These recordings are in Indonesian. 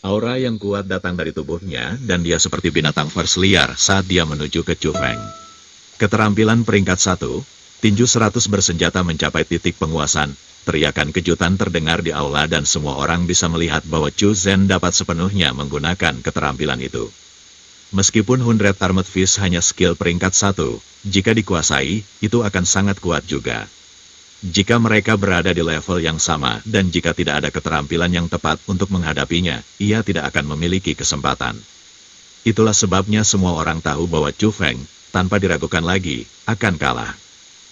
Aura yang kuat datang dari tubuhnya, dan dia seperti binatang fers liar saat dia menuju ke Chu Feng. Keterampilan peringkat 1, tinju 100 bersenjata mencapai titik penguasaan. Teriakan kejutan terdengar di aula dan semua orang bisa melihat bahwa Chu Zhen dapat sepenuhnya menggunakan keterampilan itu. Meskipun 100 Armored Fist hanya skill peringkat 1, jika dikuasai, itu akan sangat kuat juga. Jika mereka berada di level yang sama dan jika tidak ada keterampilan yang tepat untuk menghadapinya, ia tidak akan memiliki kesempatan. Itulah sebabnya semua orang tahu bahwa Chu Feng, tanpa diragukan lagi, akan kalah.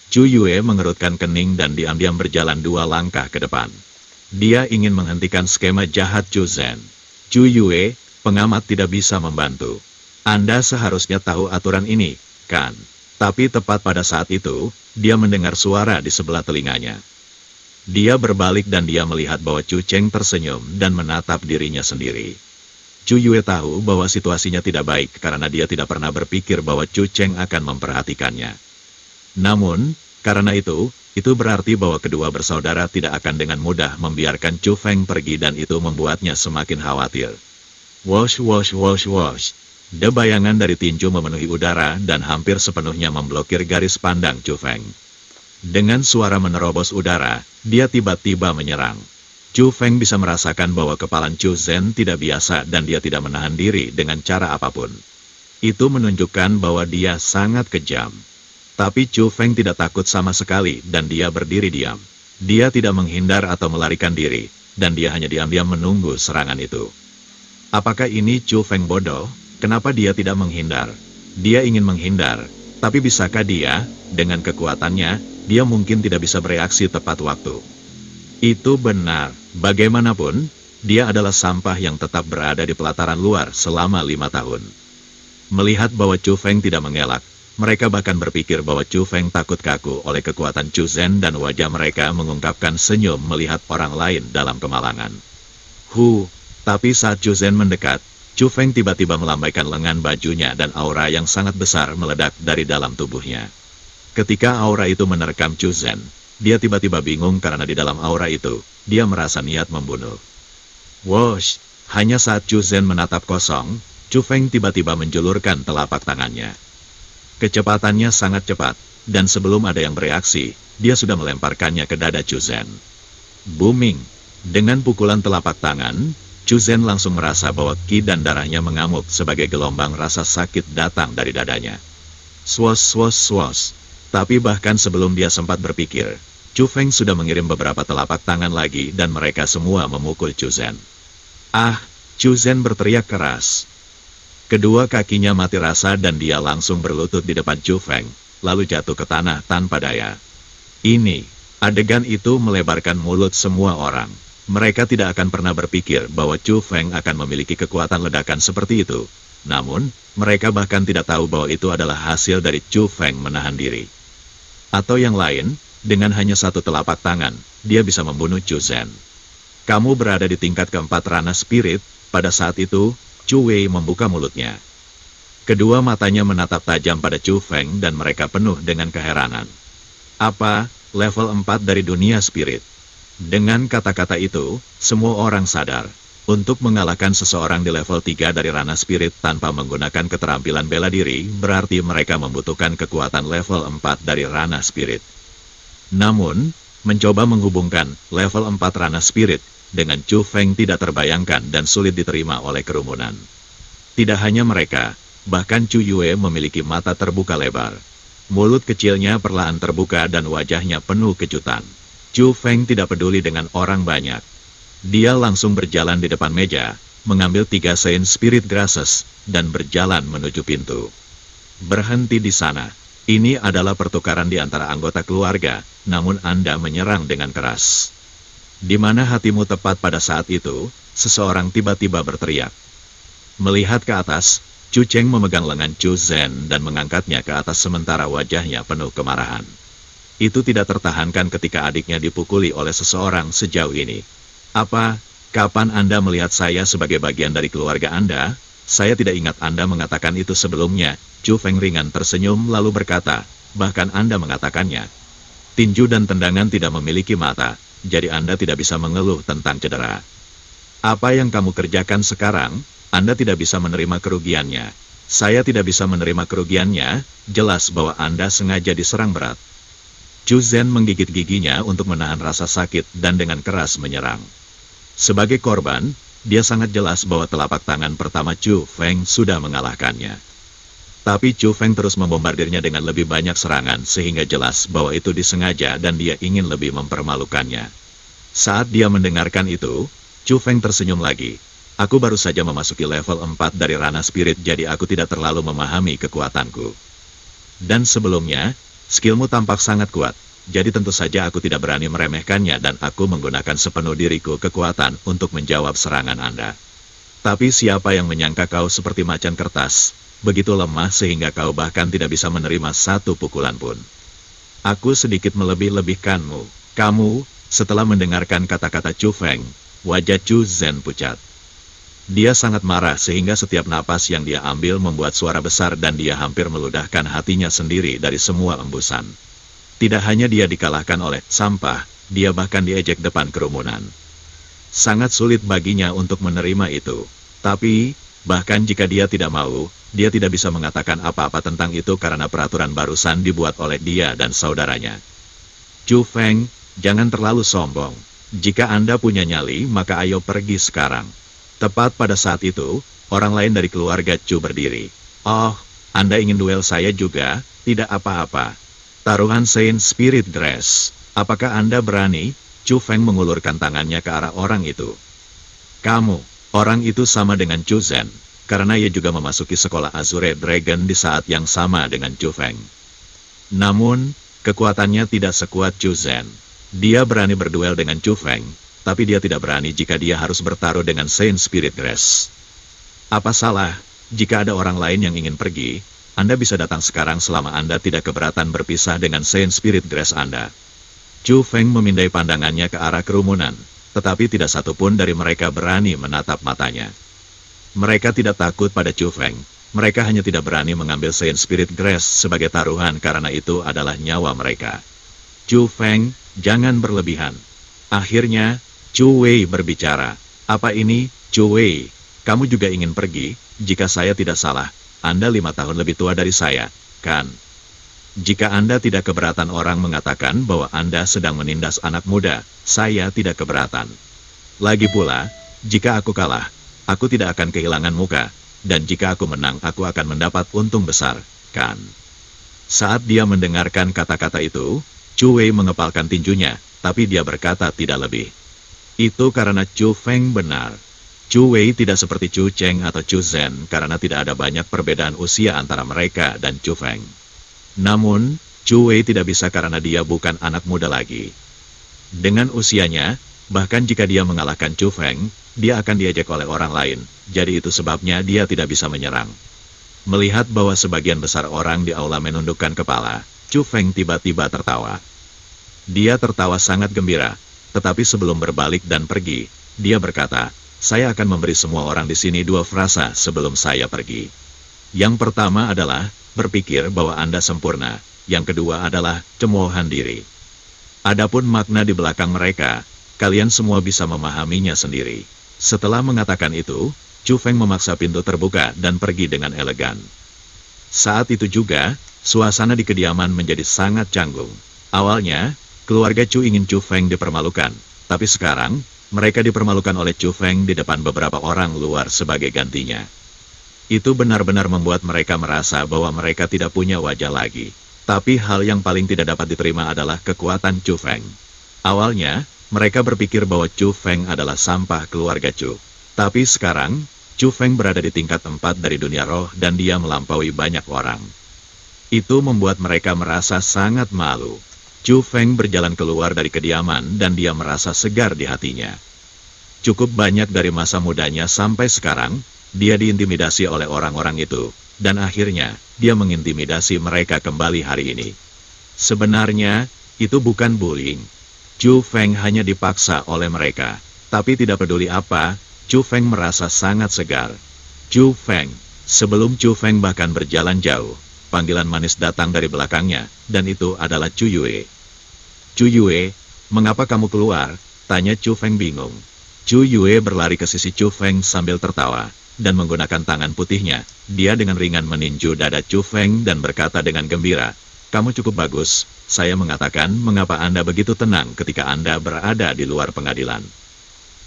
Chu Yue mengerutkan kening dan diam-diam berjalan 2 langkah ke depan. Dia ingin menghentikan skema jahat Chu Zhen. Chu Yue, pengamat tidak bisa membantu. Anda seharusnya tahu aturan ini, kan? Tapi tepat pada saat itu, dia mendengar suara di sebelah telinganya. Dia berbalik dan dia melihat bahwa Chu Cheng tersenyum dan menatap dirinya sendiri. Chu Yue tahu bahwa situasinya tidak baik karena dia tidak pernah berpikir bahwa Chu Cheng akan memperhatikannya. Namun, karena itu berarti bahwa kedua bersaudara tidak akan dengan mudah membiarkan Chu Feng pergi dan itu membuatnya semakin khawatir. Wosh wosh wosh wosh. Bayangan dari tinju memenuhi udara dan hampir sepenuhnya memblokir garis pandang Chu Feng. Dengan suara menerobos udara, dia tiba-tiba menyerang. Chu Feng bisa merasakan bahwa kepalan Chu Zhen tidak biasa dan dia tidak menahan diri dengan cara apapun. Itu menunjukkan bahwa dia sangat kejam. Tapi Chu Feng tidak takut sama sekali dan dia berdiri diam. Dia tidak menghindar atau melarikan diri, dan dia hanya diam-diam menunggu serangan itu. Apakah ini Chu Feng bodoh? Kenapa dia tidak menghindar? Dia ingin menghindar, tapi bisakah dia, dengan kekuatannya, dia mungkin tidak bisa bereaksi tepat waktu. Itu benar, bagaimanapun, dia adalah sampah yang tetap berada di pelataran luar selama 5 tahun. Melihat bahwa Chu Feng tidak mengelak, mereka bahkan berpikir bahwa Chu Feng takut kaku oleh kekuatan Chu Zhen dan wajah mereka mengungkapkan senyum melihat orang lain dalam kemalangan. Tapi saat Chu Zhen mendekat, Chu Feng tiba-tiba melambaikan lengan bajunya dan aura yang sangat besar meledak dari dalam tubuhnya. Ketika aura itu menerkam Chu Zhen, dia tiba-tiba bingung karena di dalam aura itu, dia merasa niat membunuh. Wosh! Hanya saat Chu Zhen menatap kosong, Chu Feng tiba-tiba menjulurkan telapak tangannya. Kecepatannya sangat cepat, dan sebelum ada yang bereaksi, dia sudah melemparkannya ke dada Chu Zhen. Booming! Dengan pukulan telapak tangan, Chu Zhen langsung merasa bahwa ki dan darahnya mengamuk sebagai gelombang rasa sakit datang dari dadanya. Swos swos swos. Tapi bahkan sebelum dia sempat berpikir, Chu Feng sudah mengirim beberapa telapak tangan lagi dan mereka semua memukul Chu Zhen. Ah! Chu Zhen berteriak keras. Kedua kakinya mati rasa dan dia langsung berlutut di depan Chu Feng, lalu jatuh ke tanah tanpa daya. Adegan itu melebarkan mulut semua orang. Mereka tidak akan pernah berpikir bahwa Chu Feng akan memiliki kekuatan ledakan seperti itu. Namun, mereka bahkan tidak tahu bahwa itu adalah hasil dari Chu Feng menahan diri. Atau yang lain, dengan hanya satu telapak tangan, dia bisa membunuh Chu Zhen. Kamu berada di tingkat keempat ranah spirit, pada saat itu, Chu Wei membuka mulutnya. Kedua matanya menatap tajam pada Chu Feng dan mereka penuh dengan keheranan. Apa, level 4 dari dunia spirit? Dengan kata-kata itu, semua orang sadar, untuk mengalahkan seseorang di level 3 dari ranah spirit tanpa menggunakan keterampilan bela diri, berarti mereka membutuhkan kekuatan level 4 dari ranah spirit. Namun, mencoba menghubungkan level 4 ranah spirit dengan Chu Feng tidak terbayangkan dan sulit diterima oleh kerumunan. Tidak hanya mereka, bahkan Chu Yue memiliki mata terbuka lebar. Mulut kecilnya perlahan terbuka dan wajahnya penuh kejutan. Chu Feng tidak peduli dengan orang banyak. Dia langsung berjalan di depan meja, mengambil 3 Saint Spirit Grasses, dan berjalan menuju pintu. Berhenti di sana. Ini adalah pertukaran di antara anggota keluarga, namun Anda menyerang dengan keras. Di mana hatimu tepat pada saat itu, seseorang tiba-tiba berteriak. Melihat ke atas, Chu Cheng memegang lengan Chu Zhen dan mengangkatnya ke atas sementara wajahnya penuh kemarahan. Itu tidak tertahankan ketika adiknya dipukuli oleh seseorang sejauh ini. Apa, kapan Anda melihat saya sebagai bagian dari keluarga Anda? Saya tidak ingat Anda mengatakan itu sebelumnya. Chu Feng ringan tersenyum lalu berkata, bahkan Anda mengatakannya. Tinju dan tendangan tidak memiliki mata, jadi Anda tidak bisa mengeluh tentang cedera. Apa yang kamu kerjakan sekarang, Anda tidak bisa menerima kerugiannya. Saya tidak bisa menerima kerugiannya, jelas bahwa Anda sengaja diserang berat. Chu Zhen menggigit giginya untuk menahan rasa sakit dan dengan keras menyerang. Sebagai korban, dia sangat jelas bahwa telapak tangan pertama Chu Feng sudah mengalahkannya. Tapi Chu Feng terus membombardirnya dengan lebih banyak serangan sehingga jelas bahwa itu disengaja dan dia ingin lebih mempermalukannya. Saat dia mendengarkan itu, Chu Feng tersenyum lagi. Aku baru saja memasuki level 4 dari ranah spirit jadi aku tidak terlalu memahami kekuatanku. Dan sebelumnya, skillmu tampak sangat kuat. Jadi tentu saja aku tidak berani meremehkannya dan aku menggunakan sepenuh diriku kekuatan untuk menjawab serangan Anda. Tapi siapa yang menyangka kau seperti macan kertas, begitu lemah sehingga kau bahkan tidak bisa menerima satu pukulan pun. Aku sedikit melebih-lebihkanmu. Kamu, setelah mendengarkan kata-kata Chu Feng, wajah Chu Zhen pucat. Dia sangat marah sehingga setiap napas yang dia ambil membuat suara besar dan dia hampir meludahkan hatinya sendiri dari semua embusan. Tidak hanya dia dikalahkan oleh sampah, dia bahkan diejek depan kerumunan. Sangat sulit baginya untuk menerima itu. Tapi, bahkan jika dia tidak mau, dia tidak bisa mengatakan apa-apa tentang itu karena peraturan barusan dibuat oleh dia dan saudaranya. Chu Feng, jangan terlalu sombong. Jika Anda punya nyali, maka ayo pergi sekarang. Tepat pada saat itu, orang lain dari keluarga Chu berdiri. Oh, Anda ingin duel saya juga? Tidak apa-apa. Taruhan Saint Spirit Dress. Apakah Anda berani? Chu Feng mengulurkan tangannya ke arah orang itu. Kamu, orang itu sama dengan Chu Zhen, karena ia juga memasuki sekolah Azure Dragon di saat yang sama dengan Chu Feng. Namun, kekuatannya tidak sekuat Chu Zhen. Dia berani berduel dengan Chu Feng, tapi dia tidak berani jika dia harus bertaruh dengan Saint Spirit Dress. Apa salah, jika ada orang lain yang ingin pergi, Anda bisa datang sekarang selama Anda tidak keberatan berpisah dengan Saint Spirit Dress Anda. Chu Feng memindai pandangannya ke arah kerumunan, tetapi tidak satupun dari mereka berani menatap matanya. Mereka tidak takut pada Chu Feng, mereka hanya tidak berani mengambil Saint Spirit Dress sebagai taruhan karena itu adalah nyawa mereka. Chu Feng, jangan berlebihan. Akhirnya, Chu Wei berbicara. Apa ini, Chu Wei? Kamu juga ingin pergi? Jika saya tidak salah, Anda 5 tahun lebih tua dari saya, kan? Jika Anda tidak keberatan orang mengatakan bahwa Anda sedang menindas anak muda, saya tidak keberatan. Lagi pula, jika aku kalah, aku tidak akan kehilangan muka, dan jika aku menang aku akan mendapat untung besar, kan? Saat dia mendengarkan kata-kata itu, Chu Wei mengepalkan tinjunya, tapi dia berkata tidak lebih. Itu karena Chu Feng benar. Chu Wei tidak seperti Chu Cheng atau Chu Zhen karena tidak ada banyak perbedaan usia antara mereka dan Chu Feng. Namun, Chu Wei tidak bisa karena dia bukan anak muda lagi. Dengan usianya, bahkan jika dia mengalahkan Chu Feng, dia akan diejek oleh orang lain, jadi itu sebabnya dia tidak bisa menyerang. Melihat bahwa sebagian besar orang di aula menundukkan kepala, Chu Feng tiba-tiba tertawa. Dia tertawa sangat gembira, tetapi sebelum berbalik dan pergi, dia berkata, saya akan memberi semua orang di sini 2 frasa sebelum saya pergi. Yang pertama adalah, berpikir bahwa Anda sempurna. Yang kedua adalah, cemoohan diri. Adapun makna di belakang mereka, kalian semua bisa memahaminya sendiri. Setelah mengatakan itu, Chu Feng memaksa pintu terbuka dan pergi dengan elegan. Saat itu juga, suasana di kediaman menjadi sangat canggung. Awalnya, keluarga Chu ingin Chu Feng dipermalukan, tapi sekarang, mereka dipermalukan oleh Chu Feng di depan beberapa orang luar sebagai gantinya. Itu benar-benar membuat mereka merasa bahwa mereka tidak punya wajah lagi. Tapi hal yang paling tidak dapat diterima adalah kekuatan Chu Feng. Awalnya, mereka berpikir bahwa Chu Feng adalah sampah keluarga Chu. Tapi sekarang, Chu Feng berada di tingkat 4 dari dunia roh dan dia melampaui banyak orang. Itu membuat mereka merasa sangat malu. Chu Feng berjalan keluar dari kediaman dan dia merasa segar di hatinya. Cukup banyak dari masa mudanya sampai sekarang, dia diintimidasi oleh orang-orang itu, dan akhirnya, dia mengintimidasi mereka kembali hari ini. Sebenarnya, itu bukan bullying. Chu Feng hanya dipaksa oleh mereka, tapi tidak peduli apa, Chu Feng merasa sangat segar. Chu Feng, sebelum Chu Feng bahkan berjalan jauh, panggilan manis datang dari belakangnya, dan itu adalah Chu Yue. Chu Yue, mengapa kamu keluar? Tanya Chu Feng bingung. Chu Yue berlari ke sisi Chu Feng sambil tertawa, dan menggunakan tangan putihnya, dia dengan ringan meninju dada Chu Feng dan berkata dengan gembira, "Kamu cukup bagus, saya mengatakan mengapa Anda begitu tenang ketika Anda berada di luar pengadilan.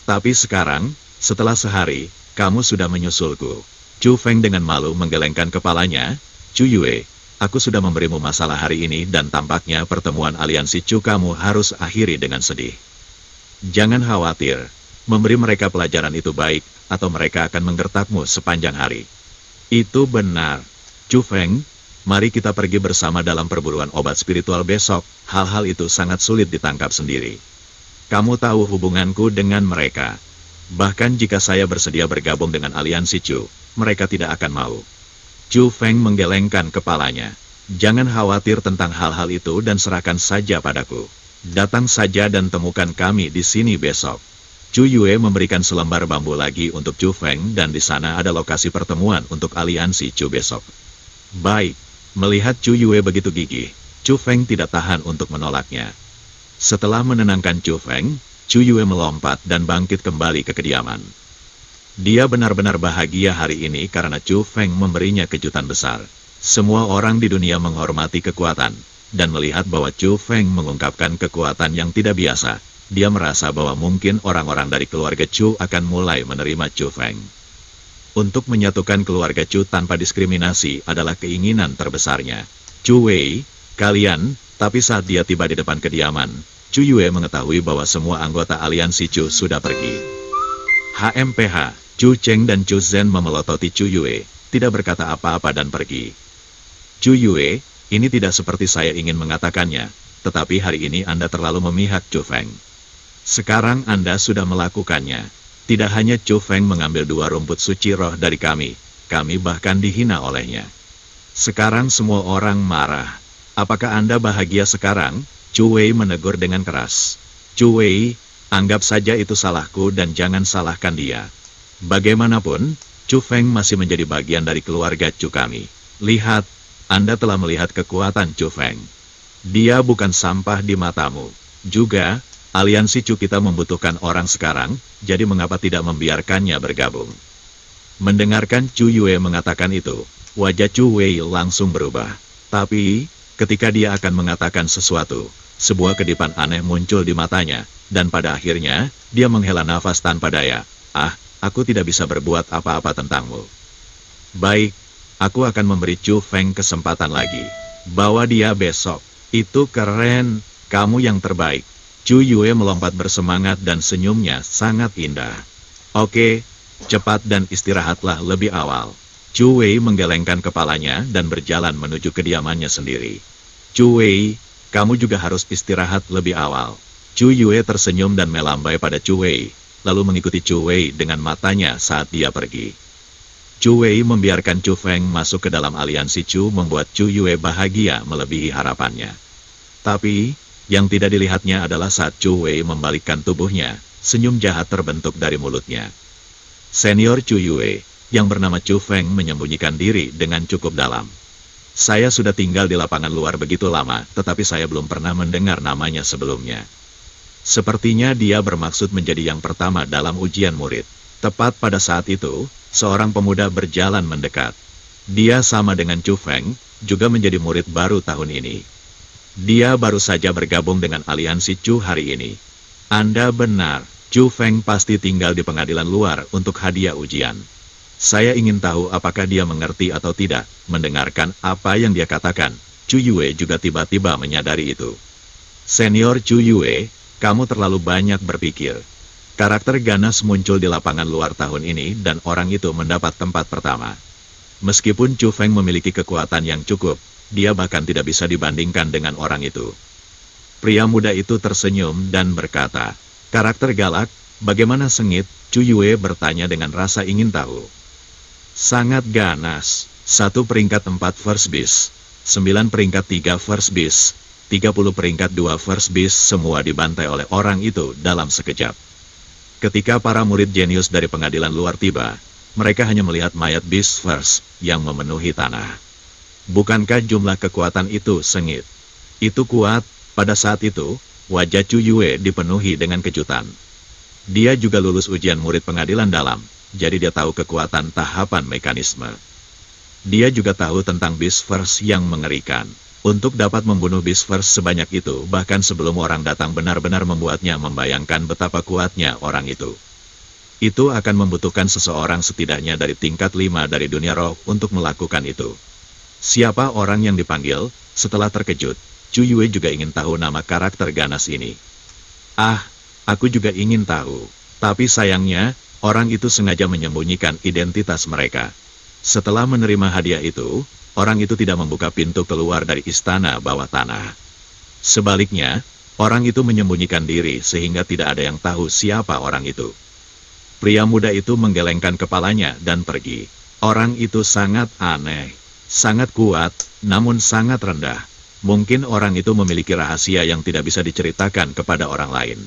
Tapi sekarang, setelah sehari, kamu sudah menyusulku." Chu Feng dengan malu menggelengkan kepalanya, "Chu Yue, aku sudah memberimu masalah hari ini dan tampaknya pertemuan aliansi Chu kamu harus akhiri dengan sedih. Jangan khawatir. Memberi mereka pelajaran itu baik, atau mereka akan menggertakmu sepanjang hari." "Itu benar. Chu Feng, mari kita pergi bersama dalam perburuan obat spiritual besok, hal-hal itu sangat sulit ditangkap sendiri. Kamu tahu hubunganku dengan mereka. Bahkan jika saya bersedia bergabung dengan aliansi Chu, mereka tidak akan mau." Chu Feng menggelengkan kepalanya. "Jangan khawatir tentang hal-hal itu dan serahkan saja padaku. Datang saja dan temukan kami di sini besok." Chu Yue memberikan selembar bambu lagi untuk Chu Feng dan di sana ada lokasi pertemuan untuk aliansi Chu besok. Baik, melihat Chu Yue begitu gigih, Chu Feng tidak tahan untuk menolaknya. Setelah menenangkan Chu Feng, Chu Yue melompat dan bangkit kembali ke kediaman. Dia benar-benar bahagia hari ini karena Chu Feng memberinya kejutan besar. Semua orang di dunia menghormati kekuatan, dan melihat bahwa Chu Feng mengungkapkan kekuatan yang tidak biasa, dia merasa bahwa mungkin orang-orang dari keluarga Chu akan mulai menerima Chu Feng. Untuk menyatukan keluarga Chu tanpa diskriminasi adalah keinginan terbesarnya. "Chu Wei, kalian," tapi saat dia tiba di depan kediaman, Chu Yue mengetahui bahwa semua anggota aliansi Chu sudah pergi. HMPH, Chu Cheng dan Chu Zhen memelototi Chu Yue, tidak berkata apa-apa dan pergi. "Chu Yue, ini tidak seperti saya ingin mengatakannya, tetapi hari ini Anda terlalu memihak Chu Feng. Sekarang Anda sudah melakukannya. Tidak hanya Chu Feng mengambil 2 rumput suci roh dari kami bahkan dihina olehnya. Sekarang semua orang marah. Apakah Anda bahagia sekarang?" Chu Wei menegur dengan keras. "Chu Wei, anggap saja itu salahku dan jangan salahkan dia. Bagaimanapun, Chu Feng masih menjadi bagian dari keluarga Chu kami. Lihat, Anda telah melihat kekuatan Chu Feng. Dia bukan sampah di matamu. Juga, aliansi Chu kita membutuhkan orang sekarang, jadi mengapa tidak membiarkannya bergabung?" Mendengarkan Chu Yue mengatakan itu, wajah Chu Wei langsung berubah. Tapi, ketika dia akan mengatakan sesuatu, sebuah kedipan aneh muncul di matanya, dan pada akhirnya, dia menghela nafas tanpa daya. Aku tidak bisa berbuat apa-apa tentangmu. Baik, aku akan memberi Chu Feng kesempatan lagi. Bawa dia besok. Itu keren, kamu yang terbaik." Chu Yue melompat bersemangat dan senyumnya sangat indah. "Oke, cepat dan istirahatlah lebih awal." Chu Wei menggelengkan kepalanya dan berjalan menuju kediamannya sendiri. "Chu Wei, kamu juga harus istirahat lebih awal." Chu Yue tersenyum dan melambai pada Chu Wei, lalu mengikuti Chu Wei dengan matanya saat dia pergi. Chu Wei membiarkan Chu Feng masuk ke dalam aliansi Chu membuat Chu Yue bahagia melebihi harapannya. Tapi, yang tidak dilihatnya adalah saat Chu Wei membalikkan tubuhnya, senyum jahat terbentuk dari mulutnya. Senior Chu Yue, yang bernama Chu Feng menyembunyikan diri dengan cukup dalam. "Saya sudah tinggal di lapangan luar begitu lama, tetapi saya belum pernah mendengar namanya sebelumnya." Sepertinya dia bermaksud menjadi yang pertama dalam ujian murid. Tepat pada saat itu, seorang pemuda berjalan mendekat. Dia sama dengan Chu Feng, juga menjadi murid baru tahun ini. Dia baru saja bergabung dengan aliansi Chu hari ini. "Anda benar, Chu Feng pasti tinggal di pengadilan luar untuk hadiah ujian. Saya ingin tahu apakah dia mengerti atau tidak." Mendengarkan apa yang dia katakan, Chu Yue juga tiba-tiba menyadari itu. "Senior Chu Yue, kamu terlalu banyak berpikir." Karakter ganas muncul di lapangan luar tahun ini dan orang itu mendapat tempat pertama. Meskipun Chu Feng memiliki kekuatan yang cukup, dia bahkan tidak bisa dibandingkan dengan orang itu. Pria muda itu tersenyum dan berkata, "Karakter galak, bagaimana sengit?" Chu Yue bertanya dengan rasa ingin tahu. "Sangat ganas, 1 peringkat 4 first beast, 9 peringkat 3 first beast, 30 peringkat 2 first beast semua dibantai oleh orang itu dalam sekejap." Ketika para murid jenius dari pengadilan luar tiba, mereka hanya melihat mayat beast first yang memenuhi tanah. Bukankah jumlah kekuatan itu sengit? Itu kuat. Pada saat itu, wajah Chu Yue dipenuhi dengan kejutan. Dia juga lulus ujian murid pengadilan dalam, jadi dia tahu kekuatan tahapan mekanisme. Dia juga tahu tentang Beastverse yang mengerikan. Untuk dapat membunuh Beastverse sebanyak itu, bahkan sebelum orang datang benar-benar membuatnya membayangkan betapa kuatnya orang itu. Itu akan membutuhkan seseorang setidaknya dari tingkat 5 dari dunia roh untuk melakukan itu. Siapa orang yang dipanggil? Setelah terkejut, Chu Yue juga ingin tahu nama karakter ganas ini. Ah, aku juga ingin tahu. Tapi sayangnya, orang itu sengaja menyembunyikan identitas mereka. Setelah menerima hadiah itu, orang itu tidak membuka pintu keluar dari istana bawah tanah. Sebaliknya, orang itu menyembunyikan diri sehingga tidak ada yang tahu siapa orang itu. Pria muda itu menggelengkan kepalanya dan pergi. Orang itu sangat aneh. Sangat kuat, namun sangat rendah. Mungkin orang itu memiliki rahasia yang tidak bisa diceritakan kepada orang lain.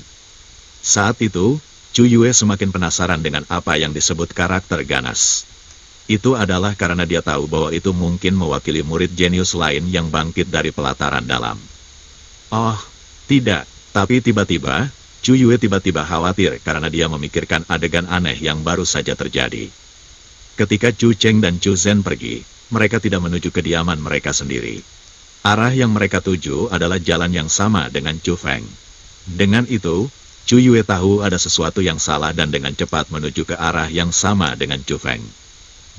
Saat itu, Chu Yue semakin penasaran dengan apa yang disebut karakter ganas. Itu adalah karena dia tahu bahwa itu mungkin mewakili murid jenius lain yang bangkit dari pelataran dalam. Oh, tidak. Tapi tiba-tiba, Chu Yue tiba-tiba khawatir karena dia memikirkan adegan aneh yang baru saja terjadi. Ketika Chu Cheng dan Chu Zhen pergi, mereka tidak menuju kediaman mereka sendiri. Arah yang mereka tuju adalah jalan yang sama dengan Chu Feng. Dengan itu, Chu Yue tahu ada sesuatu yang salah dan dengan cepat menuju ke arah yang sama dengan Chu Feng.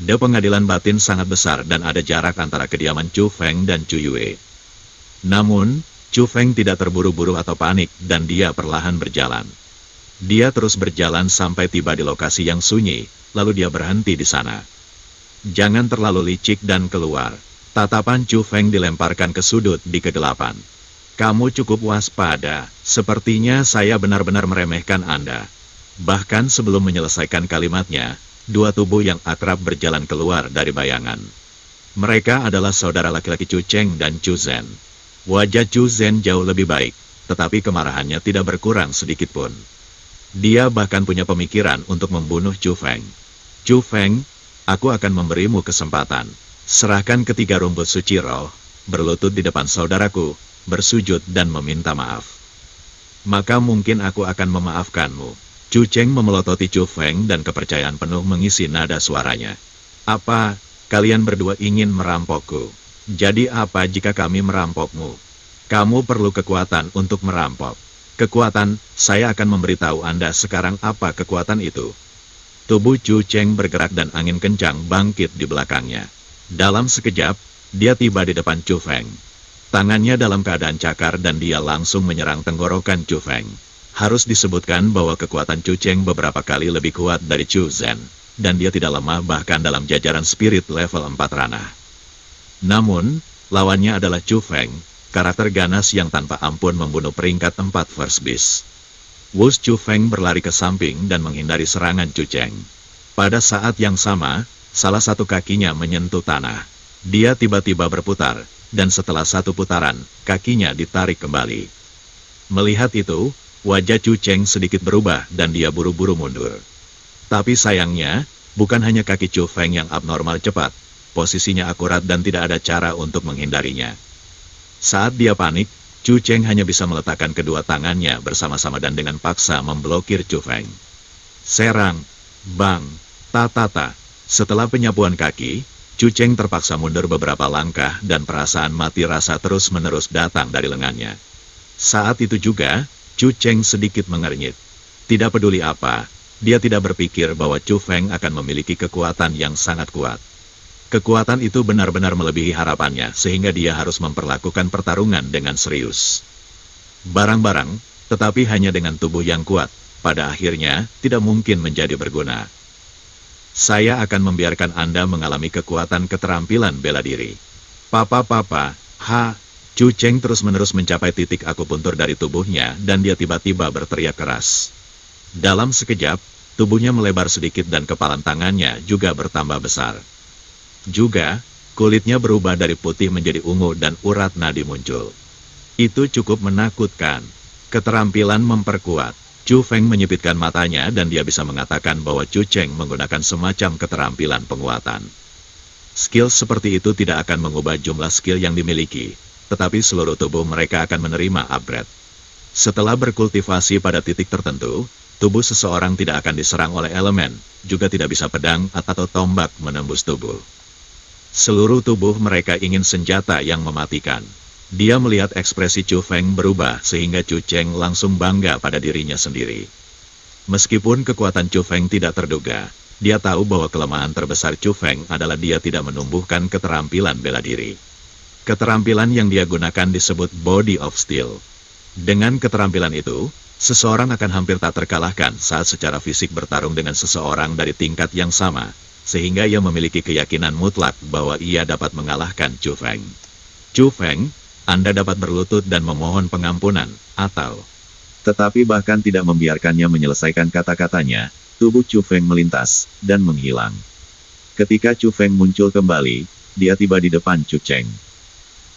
The pengadilan batin sangat besar dan ada jarak antara kediaman Chu Feng dan Chu Yue. Namun, Chu Feng tidak terburu-buru atau panik dan dia perlahan berjalan. Dia terus berjalan sampai tiba di lokasi yang sunyi, lalu dia berhenti di sana. Jangan terlalu licik dan keluar. Tatapan Chu Feng dilemparkan ke sudut di kegelapan. Kamu cukup waspada, sepertinya saya benar-benar meremehkan Anda. Bahkan sebelum menyelesaikan kalimatnya, dua tubuh yang akrab berjalan keluar dari bayangan. Mereka adalah saudara laki-laki Chu Cheng dan Chu Zhen. Wajah Chu Zhen jauh lebih baik, tetapi kemarahannya tidak berkurang sedikitpun. Dia bahkan punya pemikiran untuk membunuh Chu Feng. Chu Feng, aku akan memberimu kesempatan. Serahkan ketiga rumput suci roh, berlutut di depan saudaraku, bersujud dan meminta maaf. Maka mungkin aku akan memaafkanmu. Chu Cheng memelototi Chu Feng dan kepercayaan penuh mengisi nada suaranya. Apa, kalian berdua ingin merampokku? Jadi apa jika kami merampokmu? Kamu perlu kekuatan untuk merampok. Kekuatan, saya akan memberitahu Anda sekarang apa kekuatan itu. Tubuh Chu Cheng bergerak dan angin kencang bangkit di belakangnya. Dalam sekejap, dia tiba di depan Chu Feng. Tangannya dalam keadaan cakar dan dia langsung menyerang tenggorokan Chu Feng. Harus disebutkan bahwa kekuatan Chu Cheng beberapa kali lebih kuat dari Chu Zhen, dan dia tidak lemah bahkan dalam jajaran spirit level 4 ranah. Namun, lawannya adalah Chu Feng, karakter ganas yang tanpa ampun membunuh peringkat 4 First Beast. Wus Chu Feng berlari ke samping dan menghindari serangan Chu Cheng. Pada saat yang sama, salah satu kakinya menyentuh tanah. Dia tiba-tiba berputar, dan setelah satu putaran, kakinya ditarik kembali. Melihat itu, wajah Chu Cheng sedikit berubah dan dia buru-buru mundur. Tapi sayangnya, bukan hanya kaki Chu Feng yang abnormal cepat, posisinya akurat dan tidak ada cara untuk menghindarinya. Saat dia panik, Chu Cheng hanya bisa meletakkan kedua tangannya bersama-sama dan dengan paksa memblokir Chu Feng. Serang, bang, ta-ta-ta. Setelah penyapuan kaki, Chu Cheng terpaksa mundur beberapa langkah dan perasaan mati rasa terus-menerus datang dari lengannya. Saat itu juga, Chu Cheng sedikit mengernyit. Tidak peduli apa, dia tidak berpikir bahwa Chu Feng akan memiliki kekuatan yang sangat kuat. Kekuatan itu benar-benar melebihi harapannya sehingga dia harus memperlakukan pertarungan dengan serius. Barang-barang, tetapi hanya dengan tubuh yang kuat, pada akhirnya tidak mungkin menjadi berguna. Saya akan membiarkan Anda mengalami kekuatan keterampilan bela diri. Papa, Chu Cheng terus-menerus mencapai titik akupuntur dari tubuhnya dan dia tiba-tiba berteriak keras. Dalam sekejap, tubuhnya melebar sedikit dan kepalan tangannya juga bertambah besar. Juga, kulitnya berubah dari putih menjadi ungu dan urat nadi muncul. Itu cukup menakutkan. Keterampilan memperkuat. Chu Feng menyipitkan matanya dan dia bisa mengatakan bahwa Chu Cheng menggunakan semacam keterampilan penguatan. Skill seperti itu tidak akan mengubah jumlah skill yang dimiliki, tetapi seluruh tubuh mereka akan menerima upgrade. Setelah berkultivasi pada titik tertentu, tubuh seseorang tidak akan diserang oleh elemen, juga tidak bisa pedang atau tombak menembus tubuh. Seluruh tubuh mereka ingin senjata yang mematikan. Dia melihat ekspresi Chu Feng berubah sehingga Chu Cheng langsung bangga pada dirinya sendiri. Meskipun kekuatan Chu Feng tidak terduga, dia tahu bahwa kelemahan terbesar Chu Feng adalah dia tidak menumbuhkan keterampilan bela diri. Keterampilan yang dia gunakan disebut Body of Steel. Dengan keterampilan itu, seseorang akan hampir tak terkalahkan saat secara fisik bertarung dengan seseorang dari tingkat yang sama, sehingga ia memiliki keyakinan mutlak bahwa ia dapat mengalahkan Chu Feng. Chu Feng, Anda dapat berlutut dan memohon pengampunan, atau... Tetapi bahkan tidak membiarkannya menyelesaikan kata-katanya, tubuh Chu Feng melintas, dan menghilang. Ketika Chu Feng muncul kembali, dia tiba di depan Chu Cheng.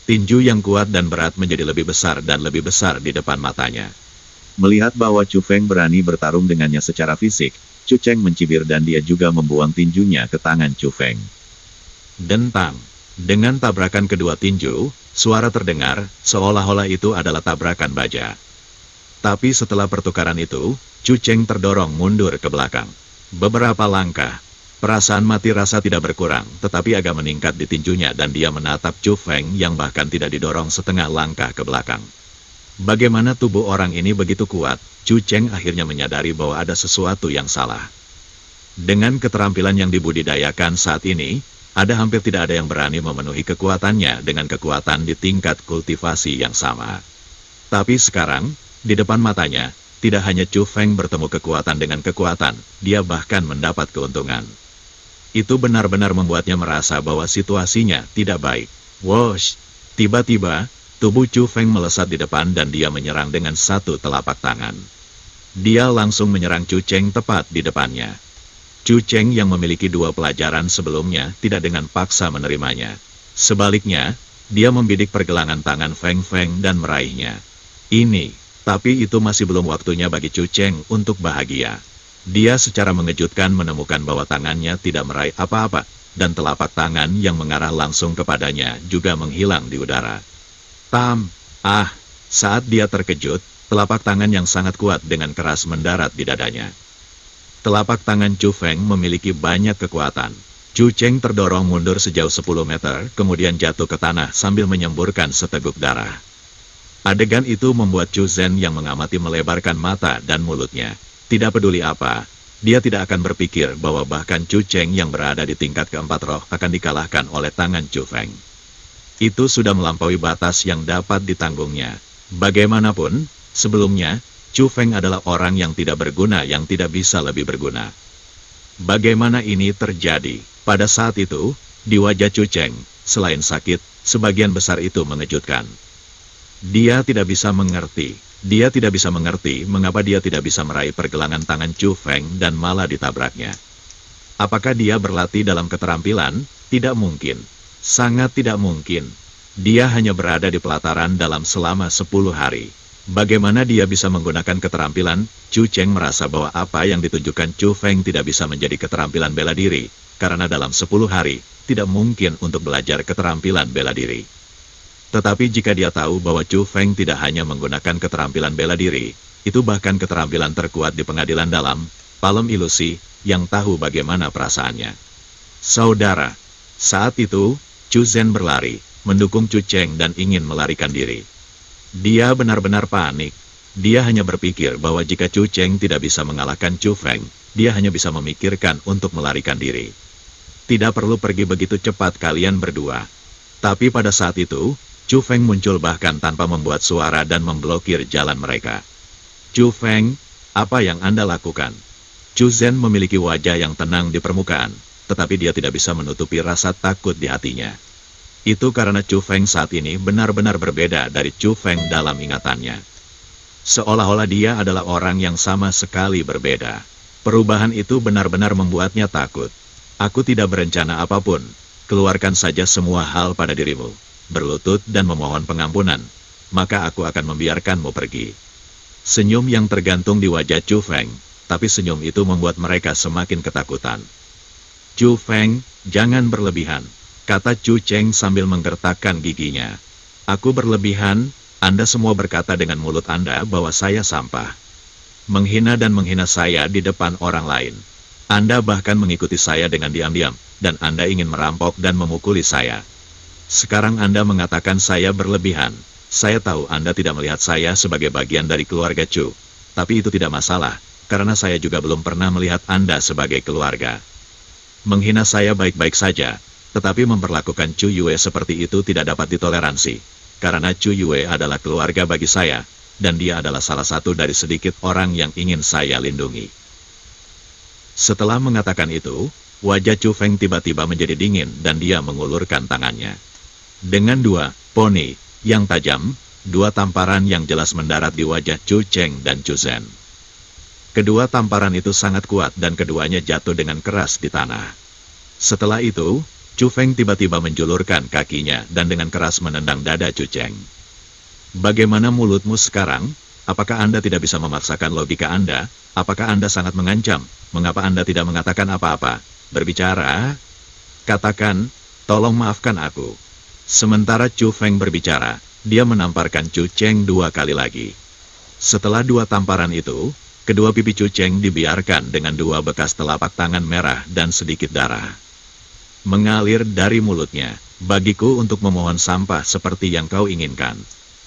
Tinju yang kuat dan berat menjadi lebih besar dan lebih besar di depan matanya. Melihat bahwa Chu Feng berani bertarung dengannya secara fisik, Chu Cheng mencibir dan dia juga membuang tinjunya ke tangan Chu Feng. Dentang. Dengan tabrakan kedua tinju, suara terdengar, seolah-olah itu adalah tabrakan baja. Tapi setelah pertukaran itu, Chu Cheng terdorong mundur ke belakang. Beberapa langkah, perasaan mati rasa tidak berkurang, tetapi agak meningkat di tinjunya dan dia menatap Chu Feng yang bahkan tidak didorong setengah langkah ke belakang. Bagaimana tubuh orang ini begitu kuat, Chu Cheng akhirnya menyadari bahwa ada sesuatu yang salah. Dengan keterampilan yang dibudidayakan saat ini, ada hampir tidak ada yang berani memenuhi kekuatannya dengan kekuatan di tingkat kultivasi yang sama. Tapi sekarang, di depan matanya, tidak hanya Chu Feng bertemu kekuatan dengan kekuatan, dia bahkan mendapat keuntungan. Itu benar-benar membuatnya merasa bahwa situasinya tidak baik. Wosh! Tiba-tiba, tubuh Chu Feng melesat di depan dan dia menyerang dengan satu telapak tangan. Dia langsung menyerang Chu Cheng tepat di depannya. Chu Cheng yang memiliki dua pelajaran sebelumnya tidak dengan paksa menerimanya. Sebaliknya, dia membidik pergelangan tangan Feng Feng dan meraihnya. Tapi itu masih belum waktunya bagi Chu Cheng untuk bahagia. Dia secara mengejutkan menemukan bahwa tangannya tidak meraih apa-apa, dan telapak tangan yang mengarah langsung kepadanya juga menghilang di udara. Saat dia terkejut, telapak tangan yang sangat kuat dengan keras mendarat di dadanya. Telapak tangan Chu Feng memiliki banyak kekuatan. Chu Cheng terdorong mundur sejauh 10 meter, kemudian jatuh ke tanah sambil menyemburkan seteguk darah. Adegan itu membuat Chu Zhen yang mengamati melebarkan mata dan mulutnya. Tidak peduli apa, dia tidak akan berpikir bahwa bahkan Chu Cheng yang berada di tingkat keempat roh akan dikalahkan oleh tangan Chu Feng. Itu sudah melampaui batas yang dapat ditanggungnya. Bagaimanapun, sebelumnya, Chu Feng adalah orang yang tidak berguna yang tidak bisa lebih berguna. Bagaimana ini terjadi? Pada saat itu, di wajah Chu Cheng, selain sakit, sebagian besar itu mengejutkan. Dia tidak bisa mengerti mengapa dia tidak bisa meraih pergelangan tangan Chu Feng dan malah ditabraknya. Apakah dia berlatih dalam keterampilan? Tidak mungkin. Sangat tidak mungkin. Dia hanya berada di pelataran dalam selama 10 hari. Bagaimana dia bisa menggunakan keterampilan? Chu Cheng merasa bahwa apa yang ditunjukkan Chu Feng tidak bisa menjadi keterampilan bela diri, karena dalam 10 hari, tidak mungkin untuk belajar keterampilan bela diri. Tetapi jika dia tahu bahwa Chu Feng tidak hanya menggunakan keterampilan bela diri, itu bahkan keterampilan terkuat di pengadilan dalam, palem ilusi, yang tahu bagaimana perasaannya. Saudara, saat itu, Chu Zhen berlari, mendukung Chu Cheng dan ingin melarikan diri. Dia benar-benar panik. Dia hanya berpikir bahwa jika Chu Cheng tidak bisa mengalahkan Chu Feng, dia hanya bisa memikirkan untuk melarikan diri. Tidak perlu pergi begitu cepat kalian berdua. Tapi pada saat itu, Chu Feng muncul bahkan tanpa membuat suara dan memblokir jalan mereka. Chu Feng, apa yang Anda lakukan? Chu Zhen memiliki wajah yang tenang di permukaan, tetapi dia tidak bisa menutupi rasa takut di hatinya. Itu karena Chu Feng saat ini benar-benar berbeda dari Chu Feng dalam ingatannya. Seolah-olah dia adalah orang yang sama sekali berbeda. Perubahan itu benar-benar membuatnya takut. Aku tidak berencana apapun. Keluarkan saja semua hal pada dirimu. Berlutut dan memohon pengampunan, maka aku akan membiarkanmu pergi. Senyum yang tergantung di wajah Chu Feng, tapi senyum itu membuat mereka semakin ketakutan. Chu Feng, jangan berlebihan, kata Chu Cheng sambil menggertakkan giginya. Aku berlebihan? Anda semua berkata dengan mulut Anda bahwa saya sampah. menghina dan menghina saya di depan orang lain. Anda bahkan mengikuti saya dengan diam-diam, dan Anda ingin merampok dan memukuli saya. Sekarang Anda mengatakan saya berlebihan. Saya tahu Anda tidak melihat saya sebagai bagian dari keluarga Chu. Tapi itu tidak masalah, karena saya juga belum pernah melihat Anda sebagai keluarga. Menghina saya baik-baik saja, tetapi memperlakukan Chu Yue seperti itu tidak dapat ditoleransi. Karena Chu Yue adalah keluarga bagi saya, dan dia adalah salah satu dari sedikit orang yang ingin saya lindungi. Setelah mengatakan itu, wajah Chu Feng tiba-tiba menjadi dingin dan dia mengulurkan tangannya. Dengan dua poni yang tajam, dua tamparan yang jelas mendarat di wajah Chu Cheng dan Chu Zhen. Kedua tamparan itu sangat kuat dan keduanya jatuh dengan keras di tanah. Setelah itu, Chu Feng tiba-tiba menjulurkan kakinya dan dengan keras menendang dada Chu Cheng. Bagaimana mulutmu sekarang? Apakah Anda tidak bisa memaksakan logika Anda? Apakah Anda sangat mengancam? Mengapa Anda tidak mengatakan apa-apa? Berbicara? Katakan, tolong maafkan aku. Sementara Chu Feng berbicara, dia menamparkan Chu Cheng dua kali lagi. Setelah dua tamparan itu, kedua pipi Chu Cheng dibiarkan dengan dua bekas telapak tangan merah dan sedikit darah mengalir dari mulutnya. Bagiku untuk memohon sampah seperti yang kau inginkan.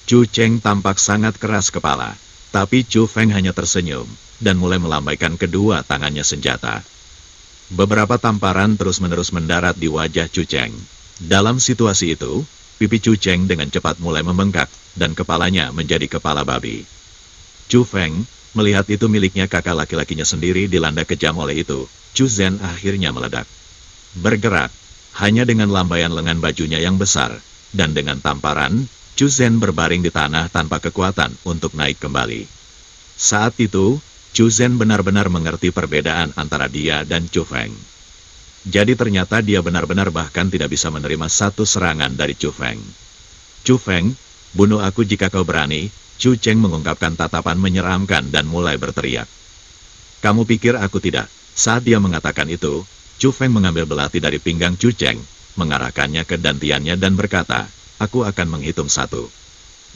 Chu Cheng tampak sangat keras kepala, tapi Chu Feng hanya tersenyum, dan mulai melambaikan kedua tangannya senjata. Beberapa tamparan terus-menerus mendarat di wajah Chu Cheng. Dalam situasi itu, pipi Chu Cheng dengan cepat mulai membengkak, dan kepalanya menjadi kepala babi. Chu Feng, melihat itu miliknya kakak laki-lakinya sendiri dilanda kejam oleh itu, Chu Zhen akhirnya meledak. Bergerak, hanya dengan lambaian lengan bajunya yang besar, dan dengan tamparan, Chu Zhen berbaring di tanah tanpa kekuatan untuk naik kembali. Saat itu, Chu Zhen benar-benar mengerti perbedaan antara dia dan Chu Feng. Jadi ternyata dia benar-benar bahkan tidak bisa menerima satu serangan dari Chu Feng. Chu Feng, bunuh aku jika kau berani. Chu Cheng mengungkapkan tatapan menyeramkan dan mulai berteriak. Kamu pikir aku tidak? Saat dia mengatakan itu, Chu Feng mengambil belati dari pinggang Chu Cheng, mengarahkannya ke dantiannya dan berkata, aku akan menghitung 1.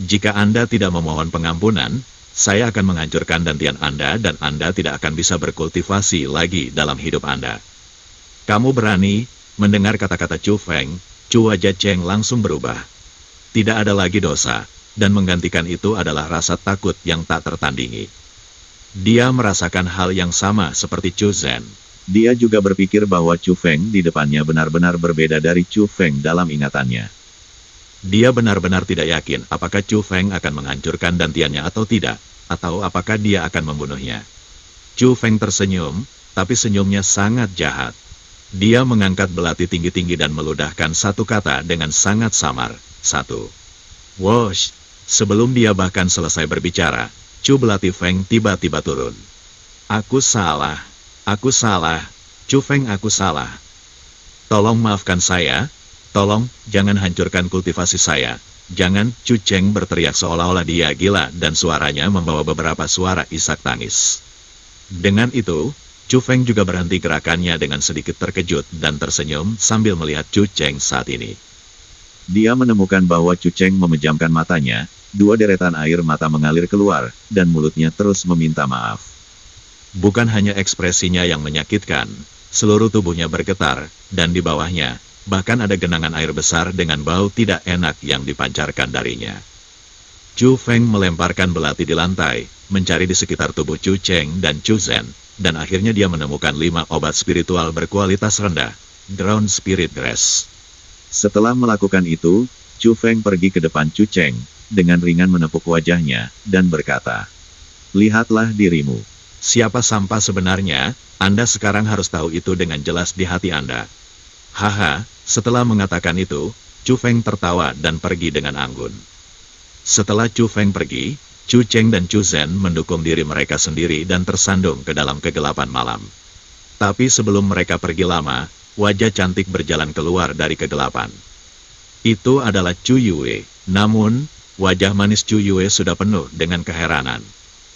Jika Anda tidak memohon pengampunan, saya akan menghancurkan dantian Anda dan Anda tidak akan bisa berkultivasi lagi dalam hidup Anda. Kamu berani? Mendengar kata-kata Chu Feng, Chu wajah Cheng langsung berubah. Tidak ada lagi dosa, dan menggantikan itu adalah rasa takut yang tak tertandingi. Dia merasakan hal yang sama seperti Chu Zhen. Dia juga berpikir bahwa Chu Feng di depannya benar-benar berbeda dari Chu Feng dalam ingatannya. Dia benar-benar tidak yakin apakah Chu Feng akan menghancurkan dantiannya atau tidak, atau apakah dia akan membunuhnya. Chu Feng tersenyum, tapi senyumnya sangat jahat. Dia mengangkat belati tinggi-tinggi dan meludahkan satu kata dengan sangat samar, 1. Wosh! Sebelum dia bahkan selesai berbicara, Chu belati Feng tiba-tiba turun. Aku salah. Aku salah. Chu Feng, aku salah. Tolong maafkan saya. Tolong, jangan hancurkan kultivasi saya. Jangan, Chu Cheng berteriak seolah-olah dia gila dan suaranya membawa beberapa suara isak tangis. Dengan itu, Chu Feng juga berhenti gerakannya dengan sedikit terkejut dan tersenyum sambil melihat Chu Cheng saat ini. Dia menemukan bahwa Chu Cheng memejamkan matanya, dua deretan air mata mengalir keluar, dan mulutnya terus meminta maaf. Bukan hanya ekspresinya yang menyakitkan, seluruh tubuhnya bergetar, dan di bawahnya, bahkan ada genangan air besar dengan bau tidak enak yang dipancarkan darinya. Chu Feng melemparkan belati di lantai, mencari di sekitar tubuh Chu Cheng dan Chu Zhen, dan akhirnya dia menemukan 5 obat spiritual berkualitas rendah, Ground Spirit Grass. Setelah melakukan itu, Chu Feng pergi ke depan Chu Cheng, dengan ringan menepuk wajahnya, dan berkata, lihatlah dirimu. Siapa sampah sebenarnya? Anda sekarang harus tahu itu dengan jelas di hati Anda. Haha, setelah mengatakan itu, Chu Feng tertawa dan pergi dengan anggun. Setelah Chu Feng pergi, Chu Cheng dan Chu Zhen mendukung diri mereka sendiri dan tersandung ke dalam kegelapan malam. Tapi sebelum mereka pergi lama, wajah cantik berjalan keluar dari kegelapan. Itu adalah Chu Yue, namun, wajah manis Chu Yue sudah penuh dengan keheranan.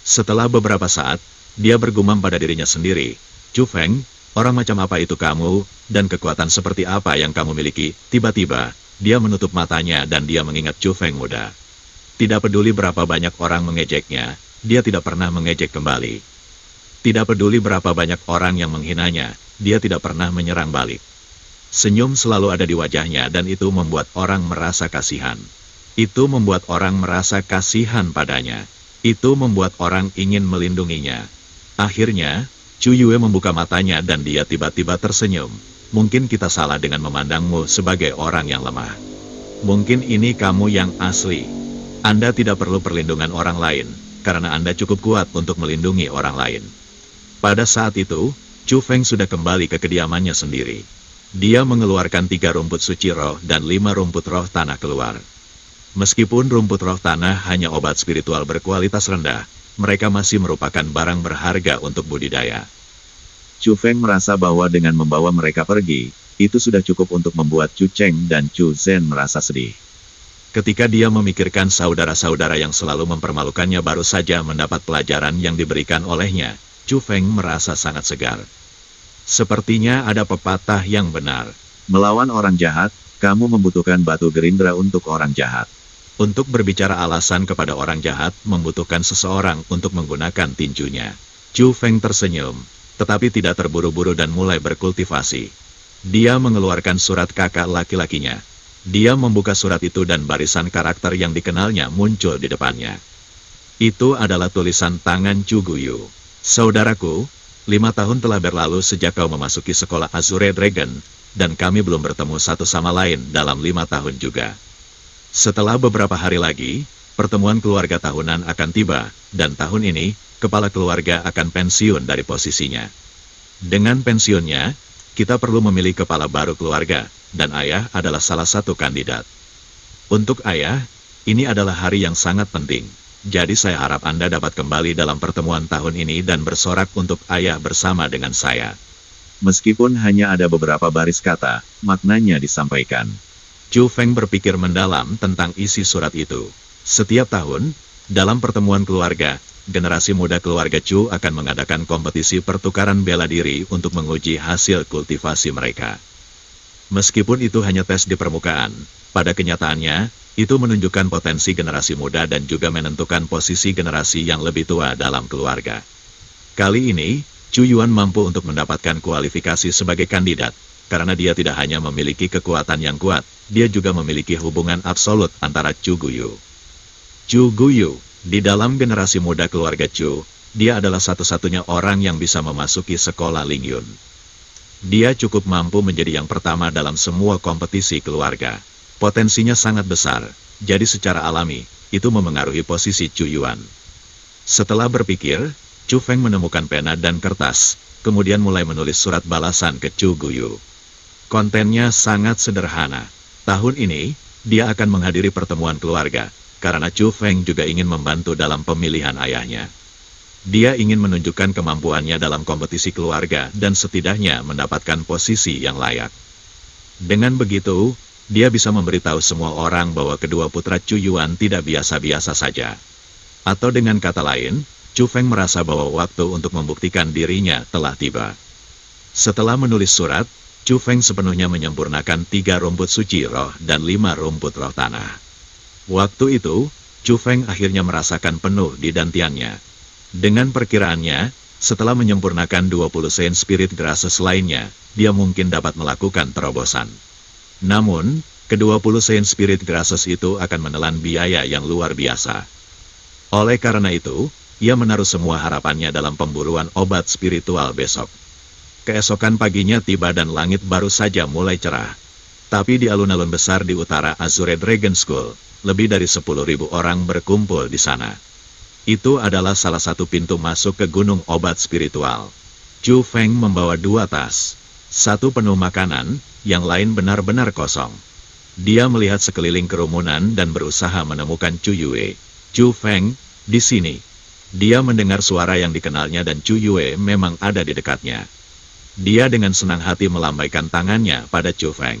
Setelah beberapa saat, dia bergumam pada dirinya sendiri, Chu Feng, orang macam apa itu kamu, dan kekuatan seperti apa yang kamu miliki? Tiba-tiba, dia menutup matanya dan dia mengingat Chu Feng muda. Tidak peduli berapa banyak orang mengejeknya, dia tidak pernah mengejek kembali. Tidak peduli berapa banyak orang yang menghinanya, dia tidak pernah menyerang balik. Senyum selalu ada di wajahnya dan itu membuat orang merasa kasihan. Itu membuat orang merasa kasihan padanya. Itu membuat orang ingin melindunginya. Akhirnya, Chu Yue membuka matanya dan dia tiba-tiba tersenyum. Mungkin kita salah dengan memandangmu sebagai orang yang lemah. Mungkin ini kamu yang asli. Anda tidak perlu perlindungan orang lain, karena Anda cukup kuat untuk melindungi orang lain. Pada saat itu, Chu Feng sudah kembali ke kediamannya sendiri. Dia mengeluarkan 3 rumput suci roh dan 5 rumput roh tanah keluar. Meskipun rumput roh tanah hanya obat spiritual berkualitas rendah, mereka masih merupakan barang berharga untuk budidaya. Chu Feng merasa bahwa dengan membawa mereka pergi, itu sudah cukup untuk membuat Chu Cheng dan Chu Zhen merasa sedih. Ketika dia memikirkan saudara-saudara yang selalu mempermalukannya baru saja mendapat pelajaran yang diberikan olehnya, Chu Feng merasa sangat segar. Sepertinya ada pepatah yang benar. Melawan orang jahat, kamu membutuhkan batu gerindra untuk orang jahat. Untuk berbicara alasan kepada orang jahat, membutuhkan seseorang untuk menggunakan tinjunya. Chu Feng tersenyum, tetapi tidak terburu-buru dan mulai berkultivasi. Dia mengeluarkan surat kakak laki-lakinya. Dia membuka surat itu dan barisan karakter yang dikenalnya muncul di depannya. Itu adalah tulisan tangan Chu Guyu. Saudaraku, 5 tahun telah berlalu sejak kau memasuki sekolah Azure Dragon, dan kami belum bertemu satu sama lain dalam 5 tahun juga. Setelah beberapa hari lagi, pertemuan keluarga tahunan akan tiba, dan tahun ini, kepala keluarga akan pensiun dari posisinya. Dengan pensiunnya, kita perlu memilih kepala baru keluarga, dan ayah adalah salah satu kandidat. Untuk ayah, ini adalah hari yang sangat penting. Jadi saya harap Anda dapat kembali dalam pertemuan tahun ini dan bersorak untuk ayah bersama dengan saya. Meskipun hanya ada beberapa baris kata, maknanya disampaikan. Chu Feng berpikir mendalam tentang isi surat itu. Setiap tahun, dalam pertemuan keluarga, generasi muda keluarga Chu akan mengadakan kompetisi pertukaran bela diri untuk menguji hasil kultivasi mereka. Meskipun itu hanya tes di permukaan, pada kenyataannya, itu menunjukkan potensi generasi muda dan juga menentukan posisi generasi yang lebih tua dalam keluarga. Kali ini, Chu Yuan mampu untuk mendapatkan kualifikasi sebagai kandidat, karena dia tidak hanya memiliki kekuatan yang kuat, dia juga memiliki hubungan absolut antara Chu Guyu. Chu Guyu, di dalam generasi muda keluarga Chu, dia adalah satu-satunya orang yang bisa memasuki sekolah Lingyun. Dia cukup mampu menjadi yang pertama dalam semua kompetisi keluarga. Potensinya sangat besar, jadi secara alami, itu memengaruhi posisi Chu Yuan. Setelah berpikir, Chu Feng menemukan pena dan kertas, kemudian mulai menulis surat balasan ke Chu Guyu. Kontennya sangat sederhana. Tahun ini, dia akan menghadiri pertemuan keluarga, karena Chu Feng juga ingin membantu dalam pemilihan ayahnya. Dia ingin menunjukkan kemampuannya dalam kompetisi keluarga dan setidaknya mendapatkan posisi yang layak. Dengan begitu, dia bisa memberitahu semua orang bahwa kedua putra Chu Yuan tidak biasa-biasa saja. Atau dengan kata lain, Chu Feng merasa bahwa waktu untuk membuktikan dirinya telah tiba. Setelah menulis surat, Chu Feng sepenuhnya menyempurnakan 3 rumput suci roh dan 5 rumput roh tanah. Waktu itu, Chu Feng akhirnya merasakan penuh di dantiannya. Dengan perkiraannya, setelah menyempurnakan 20 Saint Spirit Grasses lainnya, dia mungkin dapat melakukan terobosan. Namun, ke-20 Saint Spirit Grasses itu akan menelan biaya yang luar biasa. Oleh karena itu, ia menaruh semua harapannya dalam pemburuan obat spiritual besok. Keesokan paginya tiba dan langit baru saja mulai cerah. Tapi di alun-alun besar di utara Azure Dragon School, lebih dari 10.000 orang berkumpul di sana. Itu adalah salah satu pintu masuk ke gunung obat spiritual. Chu Feng membawa 2 tas. Satu penuh makanan, yang lain benar-benar kosong. Dia melihat sekeliling kerumunan dan berusaha menemukan Chu Yue. Chu Feng, di sini. Dia mendengar suara yang dikenalnya dan Chu Yue memang ada di dekatnya. Dia dengan senang hati melambaikan tangannya pada Chu Feng.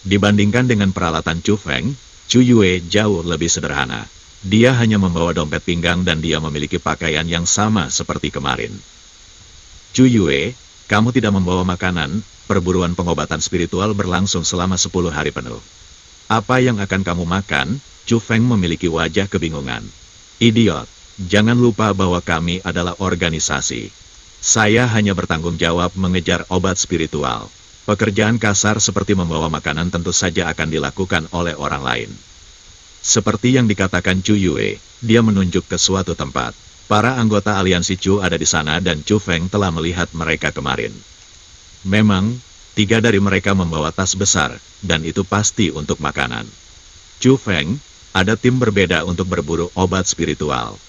Dibandingkan dengan peralatan Chu Feng, Chu Yue jauh lebih sederhana. Dia hanya membawa dompet pinggang dan dia memiliki pakaian yang sama seperti kemarin. Chu Yue, kamu tidak membawa makanan, perburuan pengobatan spiritual berlangsung selama 10 hari penuh. Apa yang akan kamu makan? Chu Feng memiliki wajah kebingungan. Idiot, Jangan lupa bahwa kami adalah organisasi. Saya hanya bertanggung jawab mengejar obat spiritual. Pekerjaan kasar seperti membawa makanan tentu saja akan dilakukan oleh orang lain. Seperti yang dikatakan Chu Yue, dia menunjuk ke suatu tempat. Para anggota aliansi Chu ada di sana dan Chu Feng telah melihat mereka kemarin. Memang, 3 dari mereka membawa tas besar, dan itu pasti untuk makanan. Chu Feng, ada tim berbeda untuk berburu obat spiritual.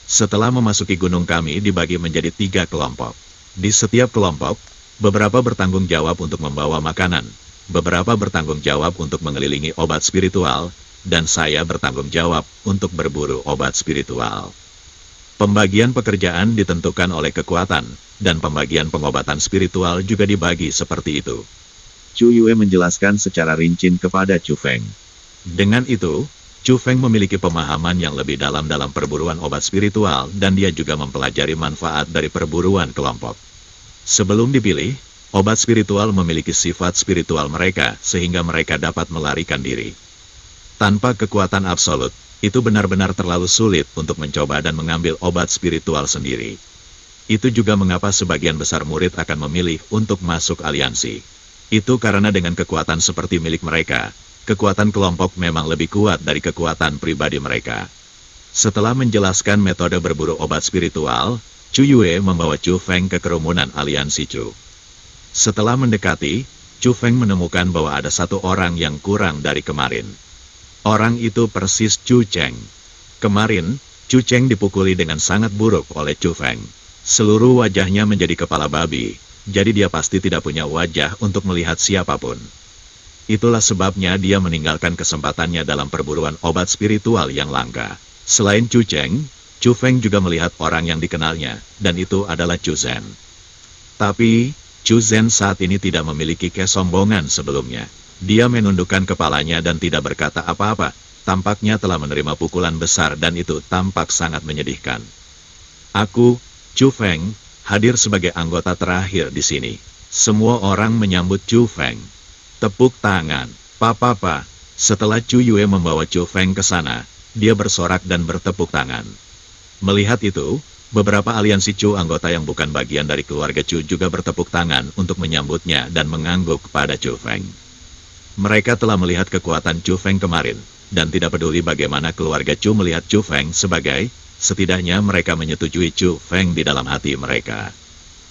Setelah memasuki gunung kami dibagi menjadi 3 kelompok. Di setiap kelompok, beberapa bertanggung jawab untuk membawa makanan, beberapa bertanggung jawab untuk mengelilingi obat spiritual, dan saya bertanggung jawab untuk berburu obat spiritual. Pembagian pekerjaan ditentukan oleh kekuatan, dan pembagian pengobatan spiritual juga dibagi seperti itu. Chu Yue menjelaskan secara rinci kepada Chu Feng. Dengan itu, Chu Feng memiliki pemahaman yang lebih dalam perburuan obat spiritual dan dia juga mempelajari manfaat dari perburuan kelompok. Sebelum dipilih, obat spiritual memiliki sifat spiritual mereka sehingga mereka dapat melarikan diri. Tanpa kekuatan absolut, itu benar-benar terlalu sulit untuk mencoba dan mengambil obat spiritual sendiri. Itu juga mengapa sebagian besar murid akan memilih untuk masuk aliansi. Itu karena dengan kekuatan seperti milik mereka, kekuatan kelompok memang lebih kuat dari kekuatan pribadi mereka. Setelah menjelaskan metode berburu obat spiritual, Chu Yue membawa Chu Feng ke kerumunan aliansi Chu. Setelah mendekati, Chu Feng menemukan bahwa ada 1 orang yang kurang dari kemarin. Orang itu persis Chu Cheng. Kemarin, Chu Cheng dipukuli dengan sangat buruk oleh Chu Feng. Seluruh wajahnya menjadi kepala babi, jadi dia pasti tidak punya wajah untuk melihat siapapun. Itulah sebabnya dia meninggalkan kesempatannya dalam perburuan obat spiritual yang langka. Selain Chu Cheng, Chu Feng juga melihat orang yang dikenalnya, dan itu adalah Chu Zhen. Tapi, Chu Zhen saat ini tidak memiliki kesombongan sebelumnya. Dia menundukkan kepalanya dan tidak berkata apa-apa, tampaknya telah menerima pukulan besar dan itu tampak sangat menyedihkan. Aku, Chu Feng, hadir sebagai anggota terakhir di sini. Semua orang menyambut Chu Feng. Tepuk tangan, Papa. Setelah Chu Yue membawa Chu Feng ke sana, dia bersorak dan bertepuk tangan. Melihat itu, beberapa aliansi Chu anggota yang bukan bagian dari keluarga Chu juga bertepuk tangan untuk menyambutnya dan mengangguk pada Chu Feng. Mereka telah melihat kekuatan Chu Feng kemarin, dan tidak peduli bagaimana keluarga Chu melihat Chu Feng sebagai, setidaknya mereka menyetujui Chu Feng di dalam hati mereka.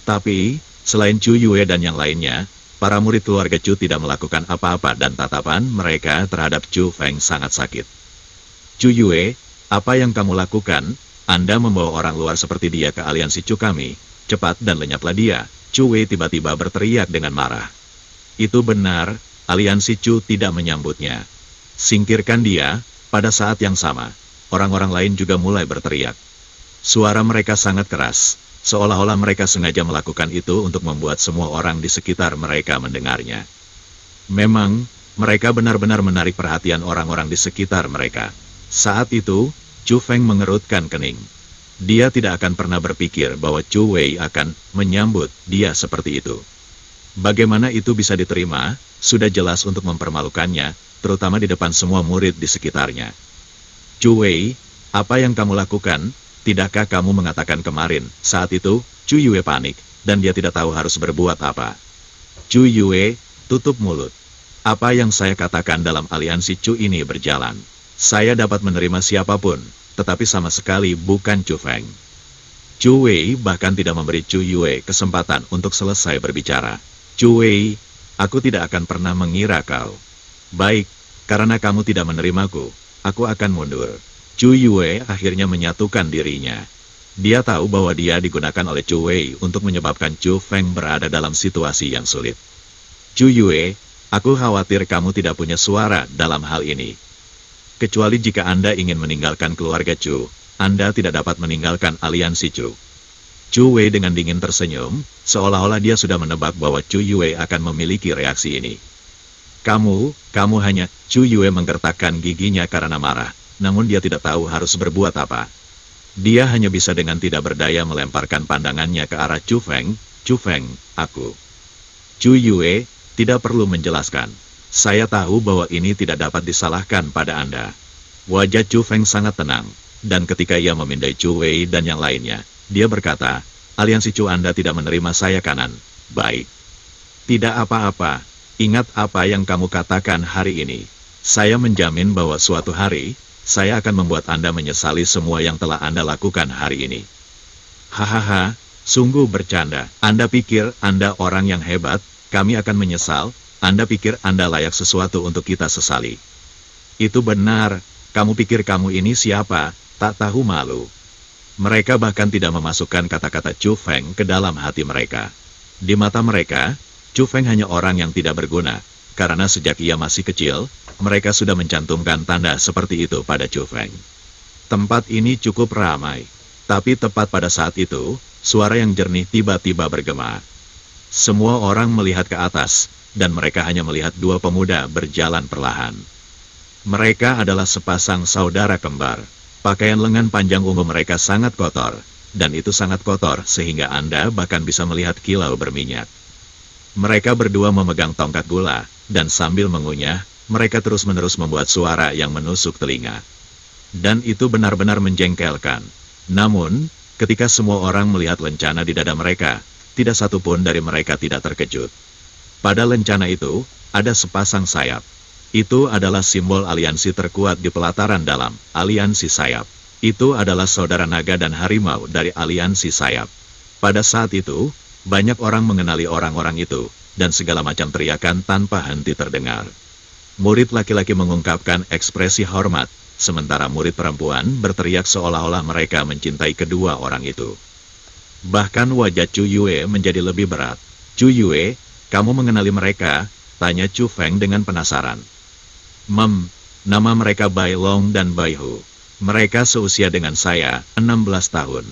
Tapi, selain Chu Yue dan yang lainnya, para murid keluarga Chu tidak melakukan apa-apa dan tatapan mereka terhadap Chu Feng sangat sakit. Chu Yue, apa yang kamu lakukan? Anda membawa orang luar seperti dia ke aliansi Chu kami. Cepat dan lenyaplah dia. Chu Wei tiba-tiba berteriak dengan marah. Itu benar. Aliansi Chu tidak menyambutnya. Singkirkan dia. Pada saat yang sama, orang-orang lain juga mulai berteriak. Suara mereka sangat keras, seolah-olah mereka sengaja melakukan itu untuk membuat semua orang di sekitar mereka mendengarnya. Memang, mereka benar-benar menarik perhatian orang-orang di sekitar mereka. Saat itu, Chu Feng mengerutkan kening. Dia tidak akan pernah berpikir bahwa Chu Wei akan menyambut dia seperti itu. Bagaimana itu bisa diterima? Sudah jelas untuk mempermalukannya, terutama di depan semua murid di sekitarnya. Chu Wei, apa yang kamu lakukan? Tidakkah kamu mengatakan kemarin? Saat itu, Chu Yue panik, dan dia tidak tahu harus berbuat apa. Chu Yue, tutup mulut. Apa yang saya katakan dalam aliansi Chu ini berjalan. Saya dapat menerima siapapun, tetapi sama sekali bukan Chu Feng. Chu Wei bahkan tidak memberi Chu Yue kesempatan untuk selesai berbicara. Chu Wei, aku tidak akan pernah mengira kau. Baik, karena kamu tidak menerimaku, aku akan mundur. Chu Yue akhirnya menyatukan dirinya. Dia tahu bahwa dia digunakan oleh Chu Wei untuk menyebabkan Chu Feng berada dalam situasi yang sulit. Chu Yue, aku khawatir kamu tidak punya suara dalam hal ini. Kecuali jika Anda ingin meninggalkan keluarga Chu, Anda tidak dapat meninggalkan aliansi Chu. Chu Wei dengan dingin tersenyum, seolah-olah dia sudah menebak bahwa Chu Yue akan memiliki reaksi ini. Kamu hanya, Chu Yue menggertakkan giginya karena marah, namun dia tidak tahu harus berbuat apa. Dia hanya bisa dengan tidak berdaya melemparkan pandangannya ke arah Chu Feng. Chu Feng, aku. Chu Yue, tidak perlu menjelaskan. Saya tahu bahwa ini tidak dapat disalahkan pada Anda. Wajah Chu Feng sangat tenang. dan ketika ia memindai Chu Wei dan yang lainnya, dia berkata, aliansi Chu Anda tidak menerima saya kanan. Baik. Tidak apa-apa, ingat apa yang kamu katakan hari ini. Saya menjamin bahwa suatu hari, saya akan membuat Anda menyesali semua yang telah Anda lakukan hari ini. Hahaha, sungguh bercanda. Anda pikir Anda orang yang hebat, kami akan menyesal, Anda pikir Anda layak sesuatu untuk kita sesali. Itu benar, kamu pikir kamu ini siapa, tak tahu malu. Mereka bahkan tidak memasukkan kata-kata Chu Feng ke dalam hati mereka. Di mata mereka, Chu Feng hanya orang yang tidak berguna, karena sejak ia masih kecil, mereka sudah mencantumkan tanda seperti itu pada Chu Feng. Tempat ini cukup ramai, tapi tepat pada saat itu, suara yang jernih tiba-tiba bergema. Semua orang melihat ke atas, dan mereka hanya melihat dua pemuda berjalan perlahan. Mereka adalah sepasang saudara kembar. Pakaian lengan panjang ungu mereka sangat kotor, dan itu sangat kotor sehingga Anda bahkan bisa melihat kilau berminyak. Mereka berdua memegang tongkat gula, dan sambil mengunyah, mereka terus-menerus membuat suara yang menusuk telinga. Dan itu benar-benar menjengkelkan. Namun, ketika semua orang melihat lencana di dada mereka, tidak satu pun dari mereka tidak terkejut. Pada lencana itu, ada sepasang sayap. Itu adalah simbol aliansi terkuat di pelataran dalam, aliansi sayap. Itu adalah saudara naga dan harimau dari aliansi sayap. Pada saat itu, banyak orang mengenali orang-orang itu, dan segala macam teriakan tanpa henti terdengar. Murid laki-laki mengungkapkan ekspresi hormat, sementara murid perempuan berteriak seolah-olah mereka mencintai kedua orang itu. Bahkan wajah Chu Yue menjadi lebih berat. Chu Yue, kamu mengenali mereka? Tanya Chu Feng dengan penasaran. Nama mereka Bai Long dan Bai Hu. Mereka seusia dengan saya, 16 tahun.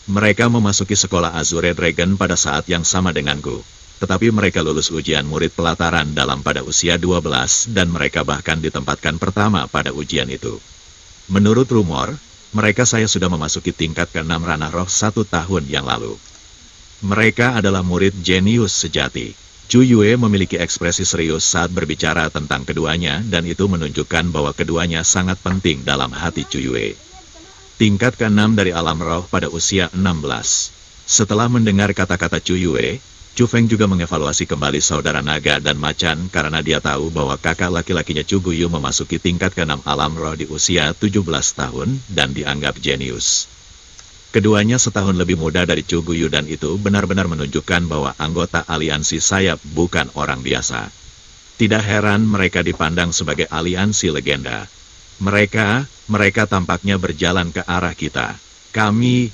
Mereka memasuki sekolah Azure Dragon pada saat yang sama denganku. Tetapi mereka lulus ujian murid pelataran dalam pada usia 12 dan mereka bahkan ditempatkan pertama pada ujian itu. Menurut rumor, mereka saya sudah memasuki tingkat ke-6 ranah roh 1 tahun yang lalu. Mereka adalah murid jenius sejati. Chu Yue memiliki ekspresi serius saat berbicara tentang keduanya dan itu menunjukkan bahwa keduanya sangat penting dalam hati Chu Yue. Tingkat ke-6 dari alam roh pada usia 16. Setelah mendengar kata-kata Chu Yue, Chu Feng juga mengevaluasi kembali saudara naga dan macan karena dia tahu bahwa kakak laki-lakinya Chu Guyu memasuki tingkat ke-6 alam roh di usia 17 tahun dan dianggap jenius. Keduanya setahun lebih muda dari Chu Guyu dan itu benar-benar menunjukkan bahwa anggota aliansi sayap bukan orang biasa. Tidak heran mereka dipandang sebagai aliansi legenda. Mereka tampaknya berjalan ke arah kita. Kami,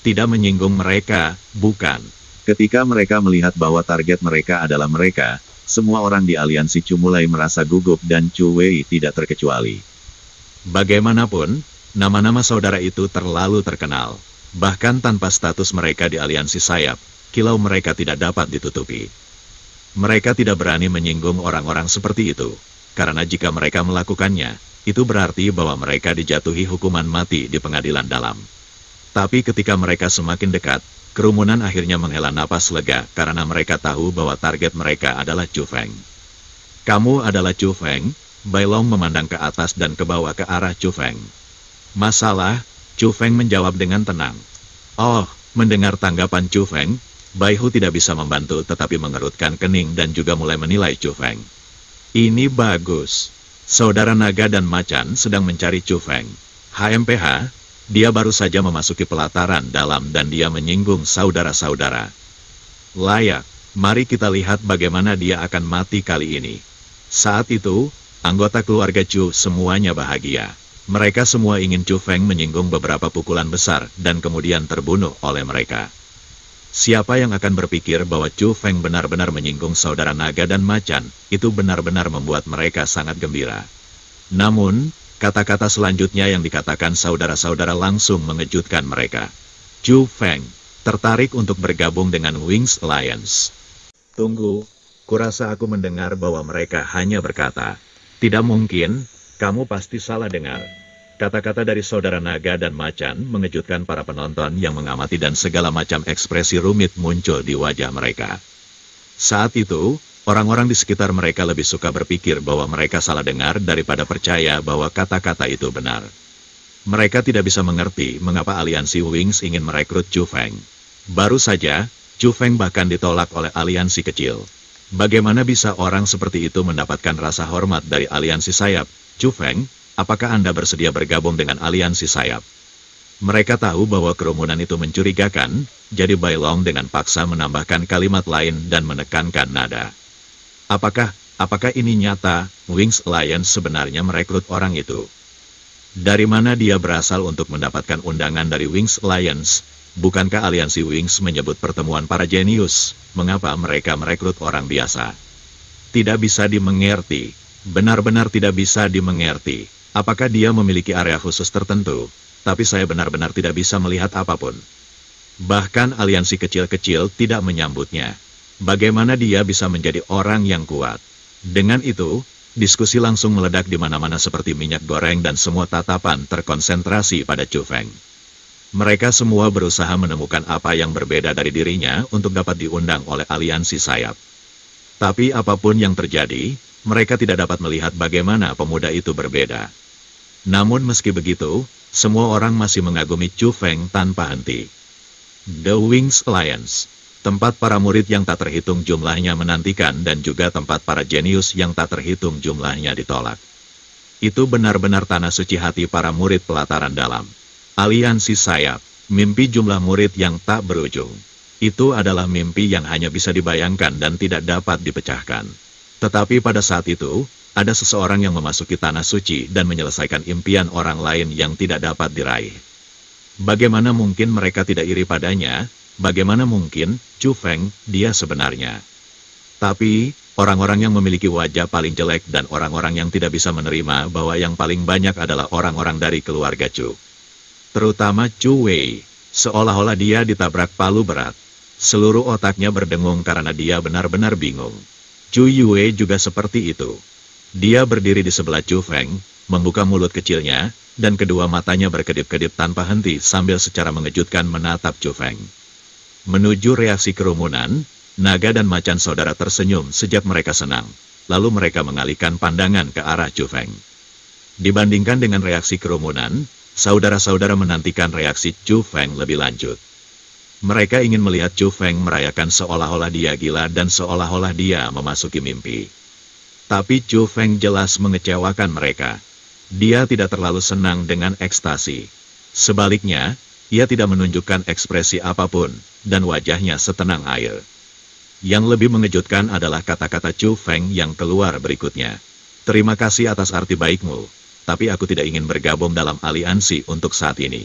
tidak menyinggung mereka, bukan. Ketika mereka melihat bahwa target mereka adalah mereka, semua orang di aliansi Chu mulai merasa gugup dan Chu Wei tidak terkecuali. Bagaimanapun, nama-nama saudara itu terlalu terkenal. Bahkan tanpa status mereka di aliansi sayap, kilau mereka tidak dapat ditutupi. Mereka tidak berani menyinggung orang-orang seperti itu, karena jika mereka melakukannya, itu berarti bahwa mereka dijatuhi hukuman mati di pengadilan dalam. Tapi ketika mereka semakin dekat, kerumunan akhirnya menghela napas lega karena mereka tahu bahwa target mereka adalah Chu Feng. Kamu adalah Chu Feng? Bai Long memandang ke atas dan ke bawah ke arah Chu Feng. Masalah, Chu Feng menjawab dengan tenang. Oh, mendengar tanggapan Chu Feng, Bai Hu tidak bisa membantu tetapi mengerutkan kening dan juga mulai menilai Chu Feng. Ini bagus. Saudara naga dan macan sedang mencari Chu Feng. HMPH, dia baru saja memasuki pelataran dalam dan dia menyinggung saudara-saudara. Layak, mari kita lihat bagaimana dia akan mati kali ini. Saat itu, anggota keluarga Chu semuanya bahagia. Mereka semua ingin Chu Feng menyinggung beberapa pukulan besar dan kemudian terbunuh oleh mereka. Siapa yang akan berpikir bahwa Chu Feng benar-benar menyinggung saudara naga dan macan, itu benar-benar membuat mereka sangat gembira. Namun, kata-kata selanjutnya yang dikatakan saudara-saudara langsung mengejutkan mereka. Chu Feng tertarik untuk bergabung dengan Wings Alliance. Tunggu, kurasa aku mendengar bahwa mereka hanya berkata, tidak mungkin, kamu pasti salah dengar. Kata-kata dari saudara naga dan macan mengejutkan para penonton yang mengamati dan segala macam ekspresi rumit muncul di wajah mereka. Saat itu, orang-orang di sekitar mereka lebih suka berpikir bahwa mereka salah dengar daripada percaya bahwa kata-kata itu benar. Mereka tidak bisa mengerti mengapa aliansi Wings ingin merekrut Chu Feng. Baru saja, Chu Feng bahkan ditolak oleh aliansi kecil. Bagaimana bisa orang seperti itu mendapatkan rasa hormat dari aliansi sayap? Chu Feng, apakah Anda bersedia bergabung dengan aliansi sayap? Mereka tahu bahwa kerumunan itu mencurigakan, jadi Bai Long dengan paksa menambahkan kalimat lain dan menekankan nada. Apakah ini nyata, Wings Alliance sebenarnya merekrut orang itu? Dari mana dia berasal untuk mendapatkan undangan dari Wings Alliance? Bukankah aliansi Wings menyebut pertemuan para jenius? Mengapa mereka merekrut orang biasa? Tidak bisa dimengerti. Benar-benar tidak bisa dimengerti. Apakah dia memiliki area khusus tertentu? Tapi saya benar-benar tidak bisa melihat apapun. Bahkan aliansi kecil-kecil tidak menyambutnya. Bagaimana dia bisa menjadi orang yang kuat? Dengan itu, diskusi langsung meledak di mana-mana seperti minyak goreng dan semua tatapan terkonsentrasi pada Chu Feng. Mereka semua berusaha menemukan apa yang berbeda dari dirinya untuk dapat diundang oleh aliansi sayap. Tapi apapun yang terjadi, mereka tidak dapat melihat bagaimana pemuda itu berbeda. Namun meski begitu, semua orang masih mengagumi Chu Feng tanpa henti. The Wings Alliance. Tempat para murid yang tak terhitung jumlahnya menantikan dan juga tempat para jenius yang tak terhitung jumlahnya ditolak. Itu benar-benar tanah suci hati para murid pelataran dalam. Aliansi sayap, mimpi jumlah murid yang tak berujung. Itu adalah mimpi yang hanya bisa dibayangkan dan tidak dapat dipecahkan. Tetapi pada saat itu, ada seseorang yang memasuki tanah suci dan menyelesaikan impian orang lain yang tidak dapat diraih. Bagaimana mungkin mereka tidak iri padanya? Bagaimana mungkin, Chu Feng, dia sebenarnya? Tapi, orang-orang yang memiliki wajah paling jelek dan orang-orang yang tidak bisa menerima bahwa yang paling banyak adalah orang-orang dari keluarga Chu. Terutama Chu Wei, seolah-olah dia ditabrak palu berat. Seluruh otaknya berdengung karena dia benar-benar bingung. Chu Yue juga seperti itu. Dia berdiri di sebelah Chu Feng, membuka mulut kecilnya, dan kedua matanya berkedip-kedip tanpa henti sambil secara mengejutkan menatap Chu Feng. Menuju reaksi kerumunan, naga dan macan saudara tersenyum sejak mereka senang, lalu mereka mengalihkan pandangan ke arah Chu Feng. Dibandingkan dengan reaksi kerumunan, saudara-saudara menantikan reaksi Chu Feng lebih lanjut. Mereka ingin melihat Chu Feng merayakan seolah-olah dia gila dan seolah-olah dia memasuki mimpi. Tapi Chu Feng jelas mengecewakan mereka. Dia tidak terlalu senang dengan ekstasi. Sebaliknya, ia tidak menunjukkan ekspresi apapun, dan wajahnya setenang air. Yang lebih mengejutkan adalah kata-kata Chu Feng yang keluar berikutnya. Terima kasih atas arti baikmu, tapi aku tidak ingin bergabung dalam aliansi untuk saat ini.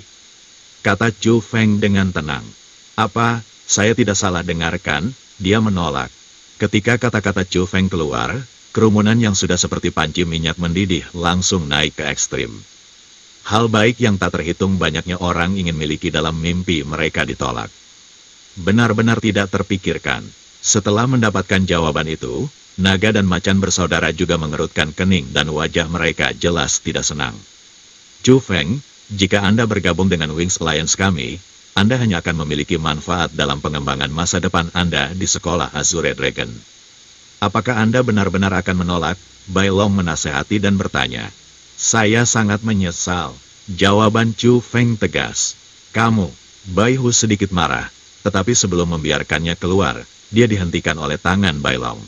Kata Chu Feng dengan tenang. Apa, saya tidak salah dengarkan? Dia menolak. Ketika kata-kata Chu Feng keluar, kerumunan yang sudah seperti panci minyak mendidih langsung naik ke ekstrim. Hal baik yang tak terhitung banyaknya orang ingin miliki dalam mimpi mereka ditolak. Benar-benar tidak terpikirkan. Setelah mendapatkan jawaban itu, naga dan macan bersaudara juga mengerutkan kening dan wajah mereka jelas tidak senang. Chu Feng, jika Anda bergabung dengan Wings Alliance kami, Anda hanya akan memiliki manfaat dalam pengembangan masa depan Anda di sekolah Azure Dragon. Apakah Anda benar-benar akan menolak? Bai Long menasehati dan bertanya. Saya sangat menyesal. Jawaban Chu Feng tegas. Kamu, Bai Hu sedikit marah, tetapi sebelum membiarkannya keluar, dia dihentikan oleh tangan Bai Long.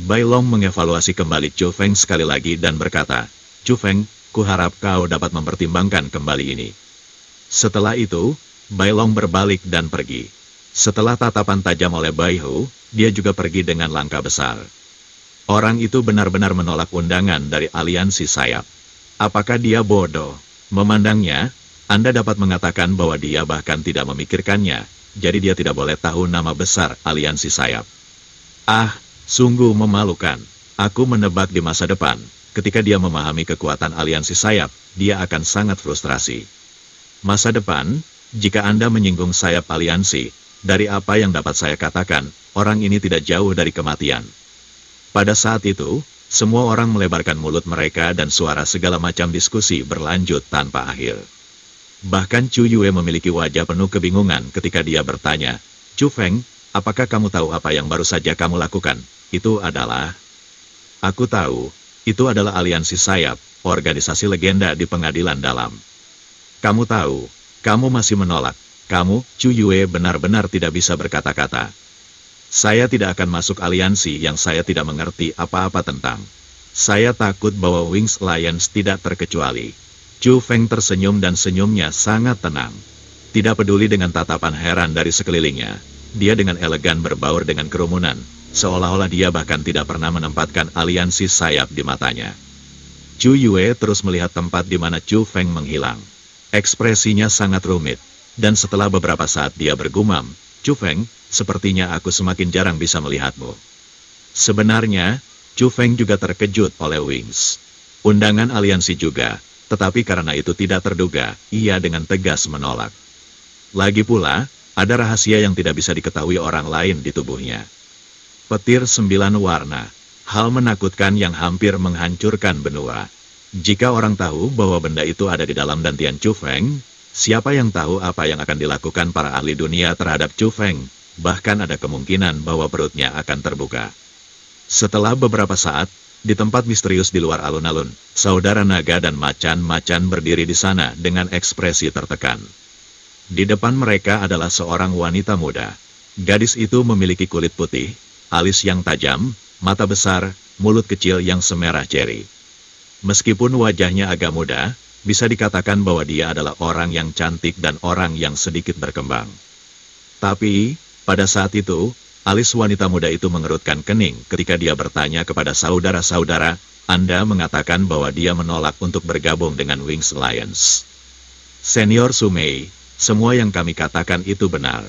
Bai Long mengevaluasi kembali Chu Feng sekali lagi dan berkata, Chu Feng, kuharap kau dapat mempertimbangkan kembali ini. Setelah itu, Bai Long berbalik dan pergi. Setelah tatapan tajam oleh Bai Hu, dia juga pergi dengan langkah besar. Orang itu benar-benar menolak undangan dari aliansi sayap. Apakah dia bodoh? Memandangnya, Anda dapat mengatakan bahwa dia bahkan tidak memikirkannya, jadi dia tidak boleh tahu nama besar aliansi sayap. Ah, sungguh memalukan. Aku menebak di masa depan, ketika dia memahami kekuatan aliansi sayap, dia akan sangat frustrasi. Masa depan, jika Anda menyinggung sayap aliansi, dari apa yang dapat saya katakan, orang ini tidak jauh dari kematian. Pada saat itu, semua orang melebarkan mulut mereka dan suara segala macam diskusi berlanjut tanpa akhir. Bahkan Chu Yue memiliki wajah penuh kebingungan ketika dia bertanya, Chu Feng, apakah kamu tahu apa yang baru saja kamu lakukan? Itu adalah... Aku tahu, itu adalah aliansi sayap, organisasi legenda di pengadilan dalam. Kamu tahu, kamu masih menolak. Kamu, Chu Yue benar-benar tidak bisa berkata-kata. Saya tidak akan masuk aliansi yang saya tidak mengerti apa-apa tentang. Saya takut bahwa Wings Alliance tidak terkecuali. Chu Feng tersenyum dan senyumnya sangat tenang. Tidak peduli dengan tatapan heran dari sekelilingnya, dia dengan elegan berbaur dengan kerumunan, seolah-olah dia bahkan tidak pernah menempatkan aliansi sayap di matanya. Chu Yue terus melihat tempat di mana Chu Feng menghilang. Ekspresinya sangat rumit, dan setelah beberapa saat dia bergumam, Chu Feng, sepertinya aku semakin jarang bisa melihatmu. Sebenarnya, Chu Feng juga terkejut oleh Wings. Undangan aliansi juga, tetapi karena itu tidak terduga, ia dengan tegas menolak. Lagi pula, ada rahasia yang tidak bisa diketahui orang lain di tubuhnya. Petir 9 warna, hal menakutkan yang hampir menghancurkan benua. Jika orang tahu bahwa benda itu ada di dalam dantian Chu Feng, siapa yang tahu apa yang akan dilakukan para ahli dunia terhadap Chu Feng, bahkan ada kemungkinan bahwa perutnya akan terbuka. Setelah beberapa saat, di tempat misterius di luar alun-alun, saudara naga dan macan-macan berdiri di sana dengan ekspresi tertekan. Di depan mereka adalah seorang wanita muda. Gadis itu memiliki kulit putih, alis yang tajam, mata besar, mulut kecil yang semerah ceri. Meskipun wajahnya agak muda, bisa dikatakan bahwa dia adalah orang yang cantik dan orang yang sedikit berkembang. Tapi, pada saat itu, alis wanita muda itu mengerutkan kening ketika dia bertanya kepada saudara-saudara, Anda mengatakan bahwa dia menolak untuk bergabung dengan Wings Alliance. Senior Sumei, semua yang kami katakan itu benar.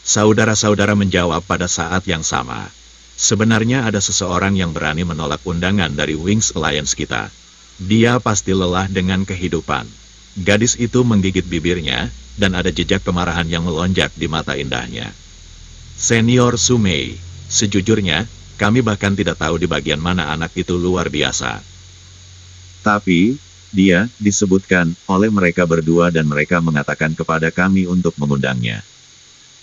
Saudara-saudara menjawab pada saat yang sama. Sebenarnya ada seseorang yang berani menolak undangan dari Wings Alliance kita. Dia pasti lelah dengan kehidupan. Gadis itu menggigit bibirnya, dan ada jejak kemarahan yang melonjak di mata indahnya. Senior Sumei, sejujurnya, kami bahkan tidak tahu di bagian mana anak itu luar biasa. Tapi, dia disebutkan oleh mereka berdua dan mereka mengatakan kepada kami untuk mengundangnya.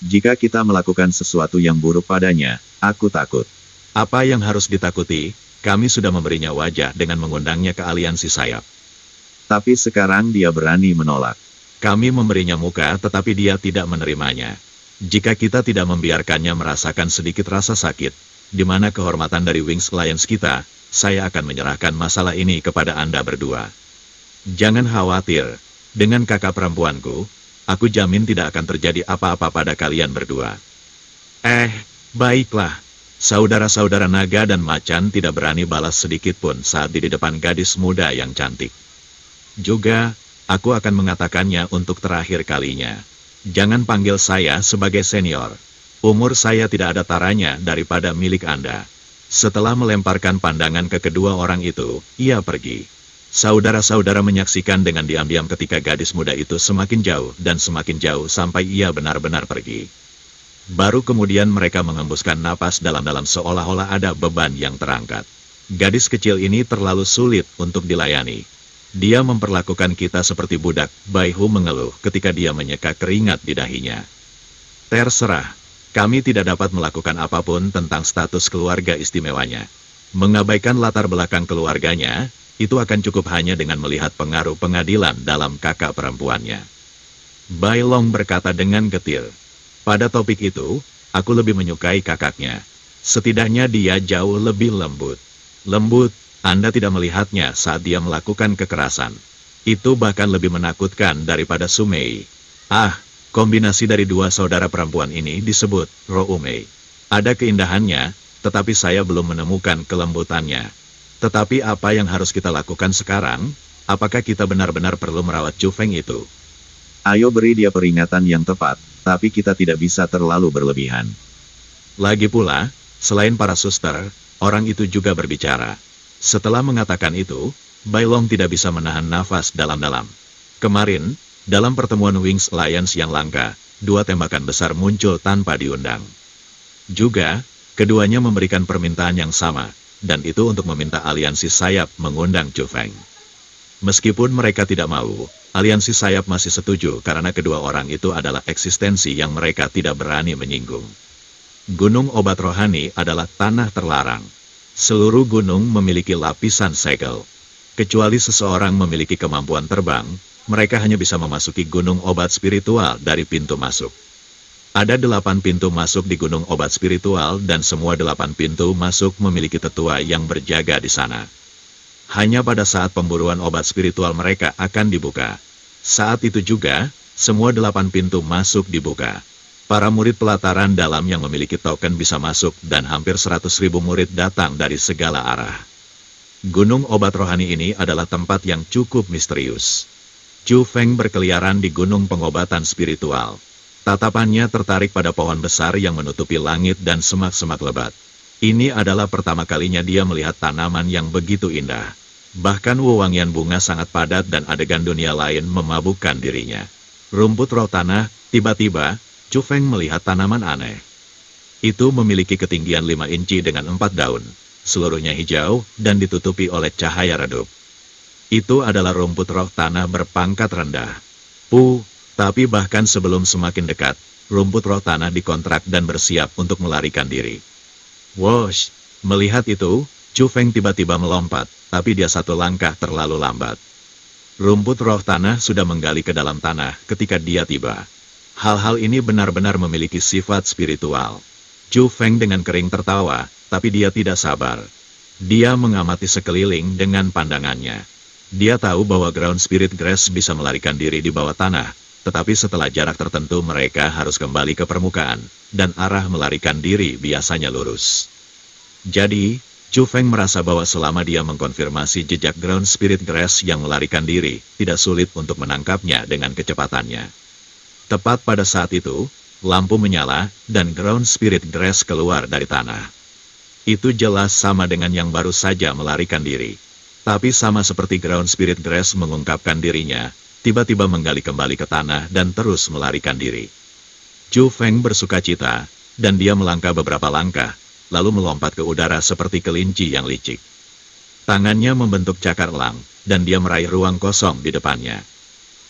Jika kita melakukan sesuatu yang buruk padanya, aku takut. Apa yang harus ditakuti? Kami sudah memberinya wajah dengan mengundangnya ke aliansi sayap. Tapi sekarang dia berani menolak. Kami memberinya muka tetapi dia tidak menerimanya. Jika kita tidak membiarkannya merasakan sedikit rasa sakit, di mana kehormatan dari Wings Alliance kita, saya akan menyerahkan masalah ini kepada Anda berdua. Jangan khawatir, dengan kakak perempuanku, aku jamin tidak akan terjadi apa-apa pada kalian berdua. Baiklah. Saudara-saudara naga dan macan tidak berani balas sedikit pun saat di depan gadis muda yang cantik. Juga, aku akan mengatakannya untuk terakhir kalinya. Jangan panggil saya sebagai senior. Umur saya tidak ada taranya daripada milik Anda. Setelah melemparkan pandangan ke kedua orang itu, ia pergi. Saudara-saudara menyaksikan dengan diam-diam ketika gadis muda itu semakin jauh dan semakin jauh sampai ia benar-benar pergi. Baru kemudian mereka mengembuskan napas dalam-dalam seolah-olah ada beban yang terangkat. Gadis kecil ini terlalu sulit untuk dilayani. Dia memperlakukan kita seperti budak, Bai Hu mengeluh ketika dia menyeka keringat di dahinya. Terserah, kami tidak dapat melakukan apapun tentang status keluarga istimewanya. Mengabaikan latar belakang keluarganya, itu akan cukup hanya dengan melihat pengaruh pengadilan dalam kakak perempuannya. Bai Long berkata dengan getir. Pada topik itu, aku lebih menyukai kakaknya. Setidaknya dia jauh lebih lembut. Lembut, Anda tidak melihatnya saat dia melakukan kekerasan. Itu bahkan lebih menakutkan daripada Sumei. Kombinasi dari dua saudara perempuan ini disebut Roumei. Ada keindahannya, tetapi saya belum menemukan kelembutannya. Tetapi apa yang harus kita lakukan sekarang? Apakah kita benar-benar perlu merawat Chu Feng itu? Ayo beri dia peringatan yang tepat, tapi kita tidak bisa terlalu berlebihan. Lagi pula, selain para suster, orang itu juga berbicara. Setelah mengatakan itu, Bai Long tidak bisa menahan nafas dalam-dalam. Kemarin, dalam pertemuan Wings Alliance yang langka, dua tembakan besar muncul tanpa diundang. Juga, keduanya memberikan permintaan yang sama, dan itu untuk meminta aliansi sayap mengundang Chu Feng. Meskipun mereka tidak mau, aliansi sayap masih setuju karena kedua orang itu adalah eksistensi yang mereka tidak berani menyinggung. Gunung obat rohani adalah tanah terlarang. Seluruh gunung memiliki lapisan segel. Kecuali seseorang memiliki kemampuan terbang, mereka hanya bisa memasuki gunung obat spiritual dari pintu masuk. Ada 8 pintu masuk di gunung obat spiritual dan semua 8 pintu masuk memiliki tetua yang berjaga di sana. Hanya pada saat pemburuan obat spiritual mereka akan dibuka. Saat itu juga, semua 8 pintu masuk dibuka. Para murid pelataran dalam yang memiliki token bisa masuk dan hampir 100.000 murid datang dari segala arah. Gunung obat rohani ini adalah tempat yang cukup misterius. Chu Feng berkeliaran di gunung pengobatan spiritual. Tatapannya tertarik pada pohon besar yang menutupi langit dan semak-semak lebat. Ini adalah pertama kalinya dia melihat tanaman yang begitu indah. Bahkan wewangian bunga sangat padat dan adegan dunia lain memabukkan dirinya. Rumput roh tanah, tiba-tiba, Chu Feng melihat tanaman aneh. Itu memiliki ketinggian 5 inci dengan 4 daun. Seluruhnya hijau dan ditutupi oleh cahaya redup. Itu adalah rumput roh tanah berpangkat rendah. Tapi bahkan sebelum semakin dekat, rumput roh tanah dikontrak dan bersiap untuk melarikan diri. Wosh! Melihat itu, Chu Feng tiba-tiba melompat, tapi dia satu langkah terlalu lambat. Rumput roh tanah sudah menggali ke dalam tanah ketika dia tiba. Hal-hal ini benar-benar memiliki sifat spiritual. Chu Feng dengan kering tertawa, tapi dia tidak sabar. Dia mengamati sekeliling dengan pandangannya. Dia tahu bahwa ground spirit grass bisa melarikan diri di bawah tanah, tetapi setelah jarak tertentu mereka harus kembali ke permukaan, dan arah melarikan diri biasanya lurus. Jadi, Chu Feng merasa bahwa selama dia mengkonfirmasi jejak ground spirit grass yang melarikan diri, tidak sulit untuk menangkapnya dengan kecepatannya. Tepat pada saat itu, lampu menyala, dan ground spirit grass keluar dari tanah. Itu jelas sama dengan yang baru saja melarikan diri. Tapi sama seperti ground spirit grass mengungkapkan dirinya, tiba-tiba menggali kembali ke tanah dan terus melarikan diri. Chu Feng bersukacita, dan dia melangkah beberapa langkah, lalu melompat ke udara seperti kelinci yang licik. Tangannya membentuk cakar elang, dan dia meraih ruang kosong di depannya.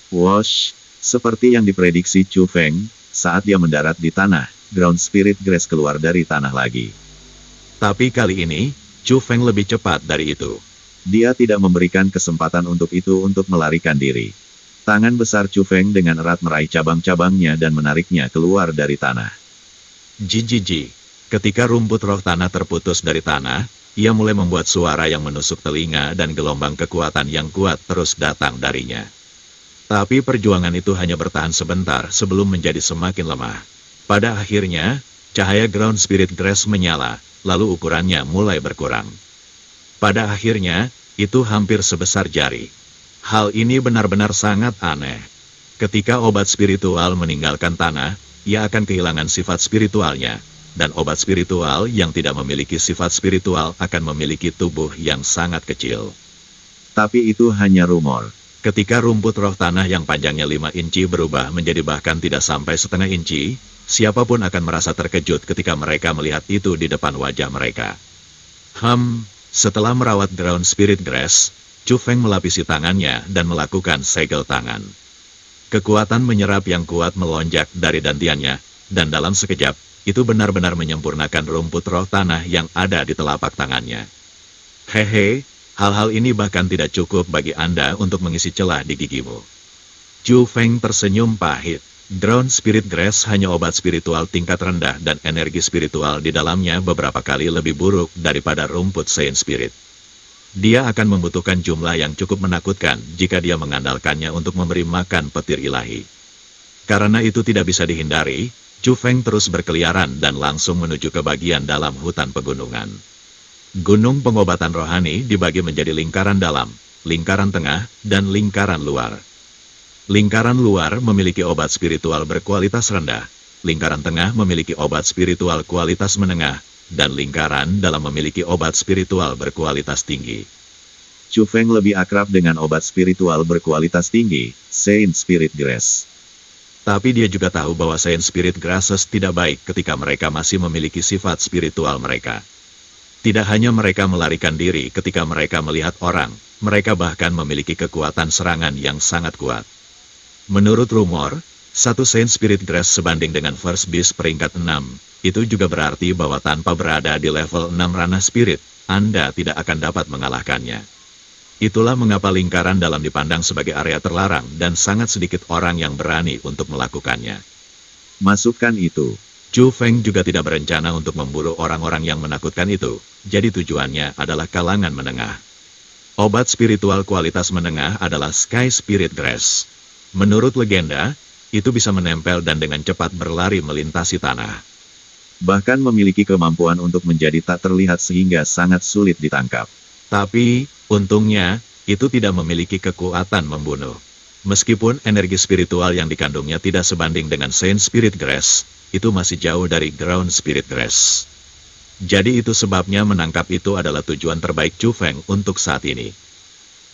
Wosh! Seperti yang diprediksi Chu Feng, saat dia mendarat di tanah, ground spirit grass keluar dari tanah lagi. Tapi kali ini, Chu Feng lebih cepat dari itu. Dia tidak memberikan kesempatan untuk itu untuk melarikan diri. Tangan besar Chu Feng dengan erat meraih cabang-cabangnya dan menariknya keluar dari tanah. Jijiji. Ketika rumput roh tanah terputus dari tanah, ia mulai membuat suara yang menusuk telinga dan gelombang kekuatan yang kuat terus datang darinya. Tapi perjuangan itu hanya bertahan sebentar sebelum menjadi semakin lemah. Pada akhirnya, cahaya ground spirit grass menyala, lalu ukurannya mulai berkurang. Pada akhirnya, itu hampir sebesar jari. Hal ini benar-benar sangat aneh. Ketika obat spiritual meninggalkan tanah, ia akan kehilangan sifat spiritualnya, dan obat spiritual yang tidak memiliki sifat spiritual akan memiliki tubuh yang sangat kecil. Tapi itu hanya rumor. Ketika rumput roh tanah yang panjangnya 5 inci berubah menjadi bahkan tidak sampai setengah inci, siapapun akan merasa terkejut ketika mereka melihat itu di depan wajah mereka. Setelah merawat ground spirit grass, Chu Feng melapisi tangannya dan melakukan segel tangan. Kekuatan menyerap yang kuat melonjak dari dantiannya, dan dalam sekejap, itu benar-benar menyempurnakan rumput roh tanah yang ada di telapak tangannya. Hehe, hal-hal ini bahkan tidak cukup bagi Anda untuk mengisi celah di gigimu. Chu Feng tersenyum pahit. Ground spirit grass hanya obat spiritual tingkat rendah dan energi spiritual di dalamnya beberapa kali lebih buruk daripada rumput Saint Spirit. Dia akan membutuhkan jumlah yang cukup menakutkan jika dia mengandalkannya untuk memberi makan petir ilahi. Karena itu tidak bisa dihindari, Chu Feng terus berkeliaran dan langsung menuju ke bagian dalam hutan pegunungan. Gunung pengobatan rohani dibagi menjadi lingkaran dalam, lingkaran tengah, dan lingkaran luar. Lingkaran luar memiliki obat spiritual berkualitas rendah, lingkaran tengah memiliki obat spiritual kualitas menengah, dan lingkaran dalam memiliki obat spiritual berkualitas tinggi. Chu Feng lebih akrab dengan obat spiritual berkualitas tinggi, Saint Spirit Grass. Tapi dia juga tahu bahwa Saint Spirit Grasses tidak baik ketika mereka masih memiliki sifat spiritual mereka. Tidak hanya mereka melarikan diri ketika mereka melihat orang, mereka bahkan memiliki kekuatan serangan yang sangat kuat. Menurut rumor, satu Saint Spirit Grass sebanding dengan First Beast peringkat 6, itu juga berarti bahwa tanpa berada di level 6 ranah spirit, Anda tidak akan dapat mengalahkannya. Itulah mengapa lingkaran dalam dipandang sebagai area terlarang dan sangat sedikit orang yang berani untuk melakukannya. Masukkan itu. Chu Feng juga tidak berencana untuk memburu orang-orang yang menakutkan itu, jadi tujuannya adalah kalangan menengah. Obat spiritual kualitas menengah adalah Sky Spirit Grass. Menurut legenda, itu bisa menempel dan dengan cepat berlari melintasi tanah. Bahkan memiliki kemampuan untuk menjadi tak terlihat sehingga sangat sulit ditangkap. Tapi, untungnya, itu tidak memiliki kekuatan membunuh. Meskipun energi spiritual yang dikandungnya tidak sebanding dengan Saint Spirit Grass, itu masih jauh dari Ground Spirit Grass. Jadi itu sebabnya menangkap itu adalah tujuan terbaik Chu Feng untuk saat ini.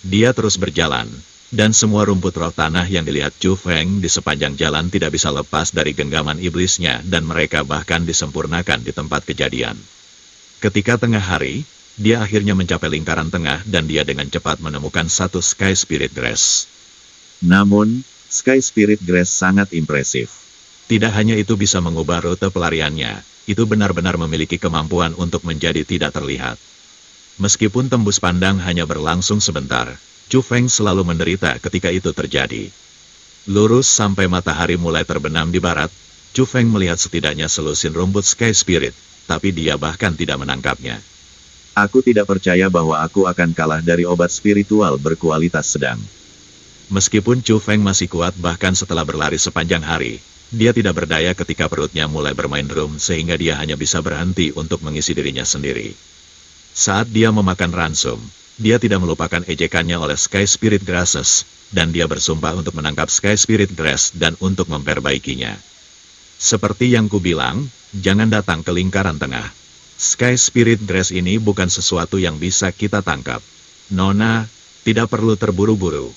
Dia terus berjalan, dan semua rumput roh tanah yang dilihat Chu Feng di sepanjang jalan tidak bisa lepas dari genggaman iblisnya dan mereka bahkan disempurnakan di tempat kejadian. Ketika tengah hari, dia akhirnya mencapai lingkaran tengah dan dia dengan cepat menemukan satu Sky Spirit Grass. Namun, Sky Spirit Grass sangat impresif. Tidak hanya itu bisa mengubah rute pelariannya, itu benar-benar memiliki kemampuan untuk menjadi tidak terlihat. Meskipun tembus pandang hanya berlangsung sebentar, Chu Feng selalu menderita ketika itu terjadi. Lurus sampai matahari mulai terbenam di barat, Chu Feng melihat setidaknya selusin rumput Sky Spirit, tapi dia bahkan tidak menangkapnya. Aku tidak percaya bahwa aku akan kalah dari obat spiritual berkualitas sedang. Meskipun Chu Feng masih kuat bahkan setelah berlari sepanjang hari, dia tidak berdaya ketika perutnya mulai bermain drum sehingga dia hanya bisa berhenti untuk mengisi dirinya sendiri. Saat dia memakan ransum, dia tidak melupakan ejekannya oleh Sky Spirit Grasses, dan dia bersumpah untuk menangkap Sky Spirit Grass dan untuk memperbaikinya. Seperti yang kubilang, jangan datang ke lingkaran tengah. Sky Spirit Grass ini bukan sesuatu yang bisa kita tangkap. Nona, tidak perlu terburu-buru.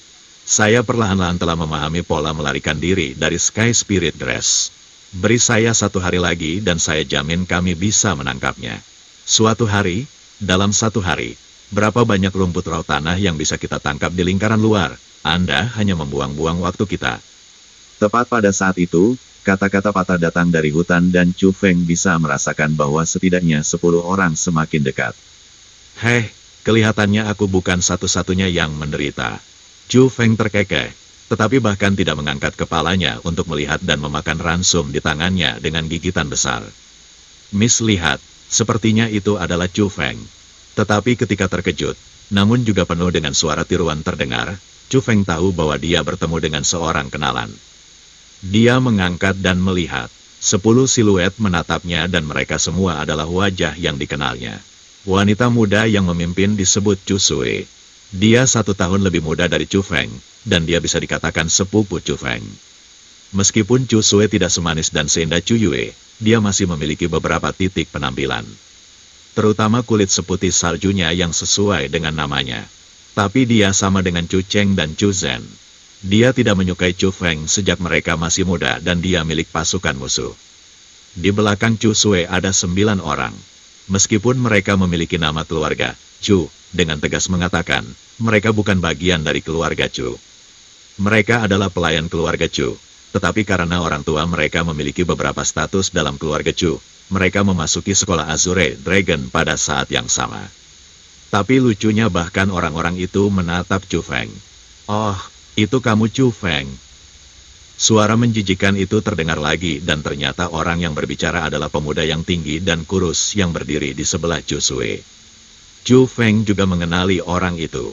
Saya perlahan-lahan telah memahami pola melarikan diri dari Sky Spirit Grass. Beri saya 1 hari lagi dan saya jamin kami bisa menangkapnya. Suatu hari, dalam 1 hari, berapa banyak rumput roh tanah yang bisa kita tangkap di lingkaran luar? Anda hanya membuang-buang waktu kita. Tepat pada saat itu, kata-kata patah datang dari hutan dan Chu Feng bisa merasakan bahwa setidaknya 10 orang semakin dekat. Heh, kelihatannya aku bukan satu-satunya yang menderita. Chu Feng terkekeh, tetapi bahkan tidak mengangkat kepalanya untuk melihat dan memakan ransum di tangannya dengan gigitan besar. Miss lihat, sepertinya itu adalah Chu Feng. Tetapi ketika terkejut, namun juga penuh dengan suara tiruan terdengar, Chu Feng tahu bahwa dia bertemu dengan seorang kenalan. Dia mengangkat dan melihat. 10 siluet menatapnya dan mereka semua adalah wajah yang dikenalnya. Wanita muda yang memimpin disebut Chu Sui. Dia 1 tahun lebih muda dari Chu Feng, dan dia bisa dikatakan sepupu Chu Feng. Meskipun Chu Sui tidak semanis dan seindah Chu Yue, dia masih memiliki beberapa titik penampilan. Terutama kulit seputih saljunya yang sesuai dengan namanya. Tapi dia sama dengan Chu Cheng dan Chu Zhen. Dia tidak menyukai Chu Feng sejak mereka masih muda dan dia milik pasukan musuh. Di belakang Chu Sui ada 9 orang. Meskipun mereka memiliki nama keluarga, Chu, dengan tegas mengatakan, mereka bukan bagian dari keluarga Chu. Mereka adalah pelayan keluarga Chu, tetapi karena orang tua mereka memiliki beberapa status dalam keluarga Chu, mereka memasuki sekolah Azure Dragon pada saat yang sama. Tapi lucunya bahkan orang-orang itu menatap Chu Feng. Oh, itu kamu Chu Feng. Suara menjijikan itu terdengar lagi dan ternyata orang yang berbicara adalah pemuda yang tinggi dan kurus yang berdiri di sebelah Chu Sui. Chu Feng juga mengenali orang itu.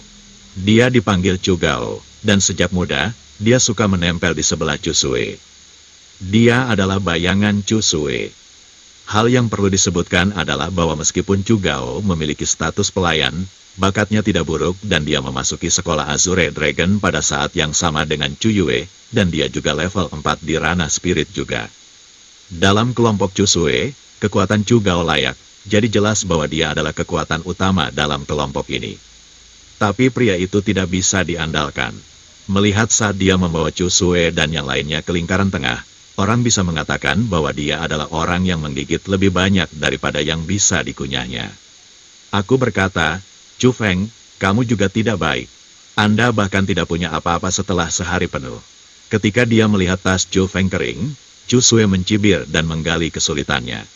Dia dipanggil Chu Gao, dan sejak muda, dia suka menempel di sebelah Chu Sui. Dia adalah bayangan Chu Sui. Hal yang perlu disebutkan adalah bahwa meskipun Chu Gao memiliki status pelayan, bakatnya tidak buruk dan dia memasuki sekolah Azure Dragon pada saat yang sama dengan Chu Yue, dan dia juga level 4 di ranah spirit juga. Dalam kelompok Chu Sui, kekuatan Chu Gao layak, jadi jelas bahwa dia adalah kekuatan utama dalam kelompok ini. Tapi pria itu tidak bisa diandalkan. Melihat saat dia membawa Chu Sui dan yang lainnya ke lingkaran tengah, orang bisa mengatakan bahwa dia adalah orang yang menggigit lebih banyak daripada yang bisa dikunyahnya. Aku berkata, Chu Feng, kamu juga tidak baik. Anda bahkan tidak punya apa-apa setelah sehari penuh. Ketika dia melihat tas Chu Feng kering, Chu Sui mencibir dan menggali kesulitannya.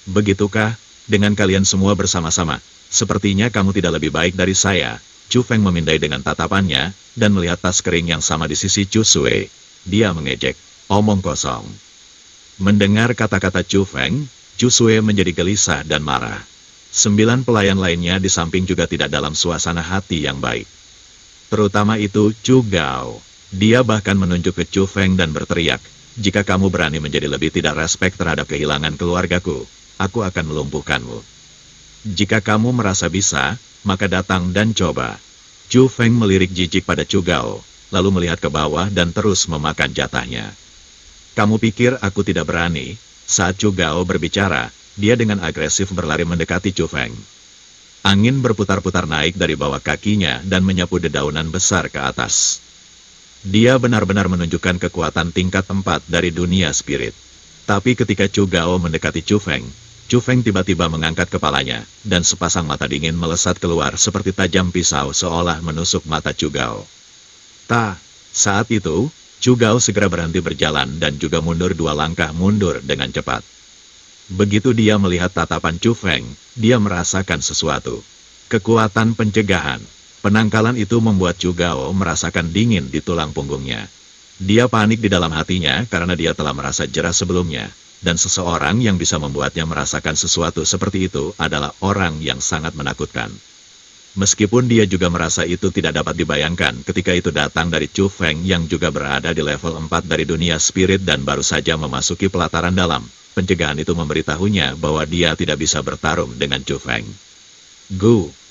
Begitukah, dengan kalian semua bersama-sama, sepertinya kamu tidak lebih baik dari saya. Chu Feng memindai dengan tatapannya, dan melihat tas kering yang sama di sisi Chu Sue. Dia mengejek, omong kosong. Mendengar kata-kata Chu Feng, Chu Sue menjadi gelisah dan marah. 9 pelayan lainnya di samping juga tidak dalam suasana hati yang baik. Terutama itu Chu Gao. Dia bahkan menunjuk ke Chu Feng dan berteriak, jika kamu berani menjadi lebih tidak respek terhadap kehilangan keluargaku, aku akan melumpuhkanmu. Jika kamu merasa bisa, maka datang dan coba. Chu Feng melirik jijik pada Chu Gao, lalu melihat ke bawah dan terus memakan jatahnya. Kamu pikir aku tidak berani? Saat Chu Gao berbicara, dia dengan agresif berlari mendekati Chu Feng. Angin berputar-putar naik dari bawah kakinya dan menyapu dedaunan besar ke atas. Dia benar-benar menunjukkan kekuatan tingkat 4 dari dunia spirit. Tapi ketika Chu Gao mendekati Chu Feng tiba-tiba mengangkat kepalanya, dan sepasang mata dingin melesat keluar seperti tajam pisau seolah menusuk mata Chu Gao. Saat itu, Chu Gao segera berhenti berjalan dan juga mundur 2 langkah mundur dengan cepat. Begitu dia melihat tatapan Chu Feng, dia merasakan sesuatu. Kekuatan pencegahan. Penangkalan itu membuat Chu Gao merasakan dingin di tulang punggungnya. Dia panik di dalam hatinya karena dia telah merasa jerah sebelumnya. Dan seseorang yang bisa membuatnya merasakan sesuatu seperti itu adalah orang yang sangat menakutkan. Meskipun dia juga merasa itu tidak dapat dibayangkan ketika itu datang dari Chu Feng yang juga berada di level 4 dari dunia spirit dan baru saja memasuki pelataran dalam. Pencegahan itu memberitahunya bahwa dia tidak bisa bertarung dengan Chu Feng.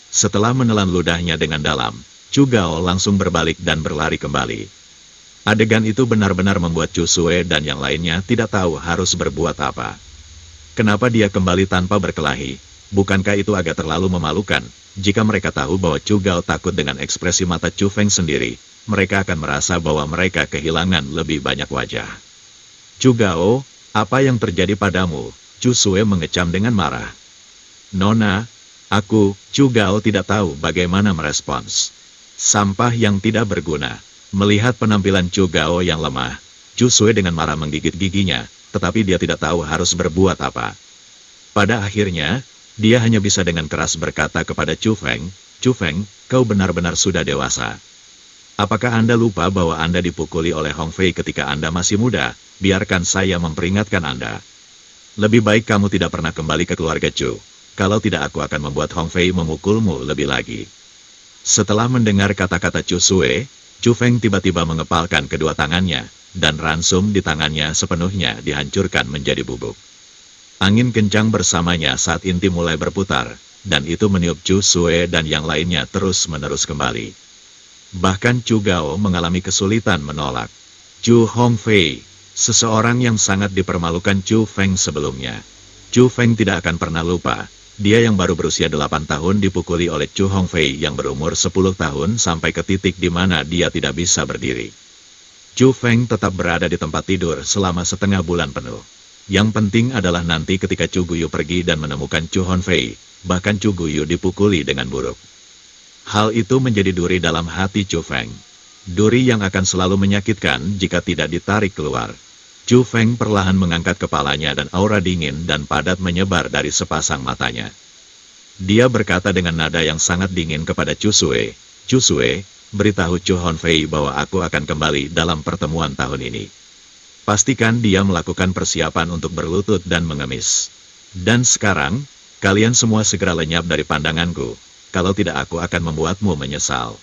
Setelah menelan ludahnya dengan dalam, Chu Gao langsung berbalik dan berlari kembali. Adegan itu benar-benar membuat Chu Sue dan yang lainnya tidak tahu harus berbuat apa. Kenapa dia kembali tanpa berkelahi? Bukankah itu agak terlalu memalukan? Jika mereka tahu bahwa Chu Gao takut dengan ekspresi mata Chu Feng sendiri, mereka akan merasa bahwa mereka kehilangan lebih banyak wajah. Chu Gao, apa yang terjadi padamu? Chu Sue mengecam dengan marah. Nona, Chu Gao tidak tahu bagaimana merespons. Sampah yang tidak berguna. Melihat penampilan Chu Gao yang lemah, Chu Sue dengan marah menggigit giginya, tetapi dia tidak tahu harus berbuat apa. Pada akhirnya, dia hanya bisa dengan keras berkata kepada Chu Feng, kau benar-benar sudah dewasa. Apakah Anda lupa bahwa Anda dipukuli oleh Hong Fei ketika Anda masih muda? Biarkan saya memperingatkan Anda. Lebih baik kamu tidak pernah kembali ke keluarga Chu. Kalau tidak aku akan membuat Hong Fei memukulmu lebih lagi. Setelah mendengar kata-kata Chu Sue, Chu Feng tiba-tiba mengepalkan kedua tangannya, dan ransum di tangannya sepenuhnya dihancurkan menjadi bubuk. Angin kencang bersamanya saat inti mulai berputar, dan itu meniup Chu Sue dan yang lainnya terus-menerus kembali. Bahkan Chu Gao mengalami kesulitan menolak. Chu Hongfei, seseorang yang sangat dipermalukan Chu Feng sebelumnya. Chu Feng tidak akan pernah lupa. Dia yang baru berusia 8 tahun dipukuli oleh Chu Hongfei yang berumur 10 tahun sampai ke titik di mana dia tidak bisa berdiri. Chu Feng tetap berada di tempat tidur selama setengah bulan penuh. Yang penting adalah nanti ketika Chu Guyu pergi dan menemukan Chu Hongfei, bahkan Chu Guyu dipukuli dengan buruk. Hal itu menjadi duri dalam hati Chu Feng. Duri yang akan selalu menyakitkan jika tidak ditarik keluar. Chu Feng perlahan mengangkat kepalanya dan aura dingin dan padat menyebar dari sepasang matanya. Dia berkata dengan nada yang sangat dingin kepada Chu Sue, beritahu Chu Hongfei bahwa aku akan kembali dalam pertemuan tahun ini. Pastikan dia melakukan persiapan untuk berlutut dan mengemis. Dan sekarang, kalian semua segera lenyap dari pandanganku, kalau tidak aku akan membuatmu menyesal.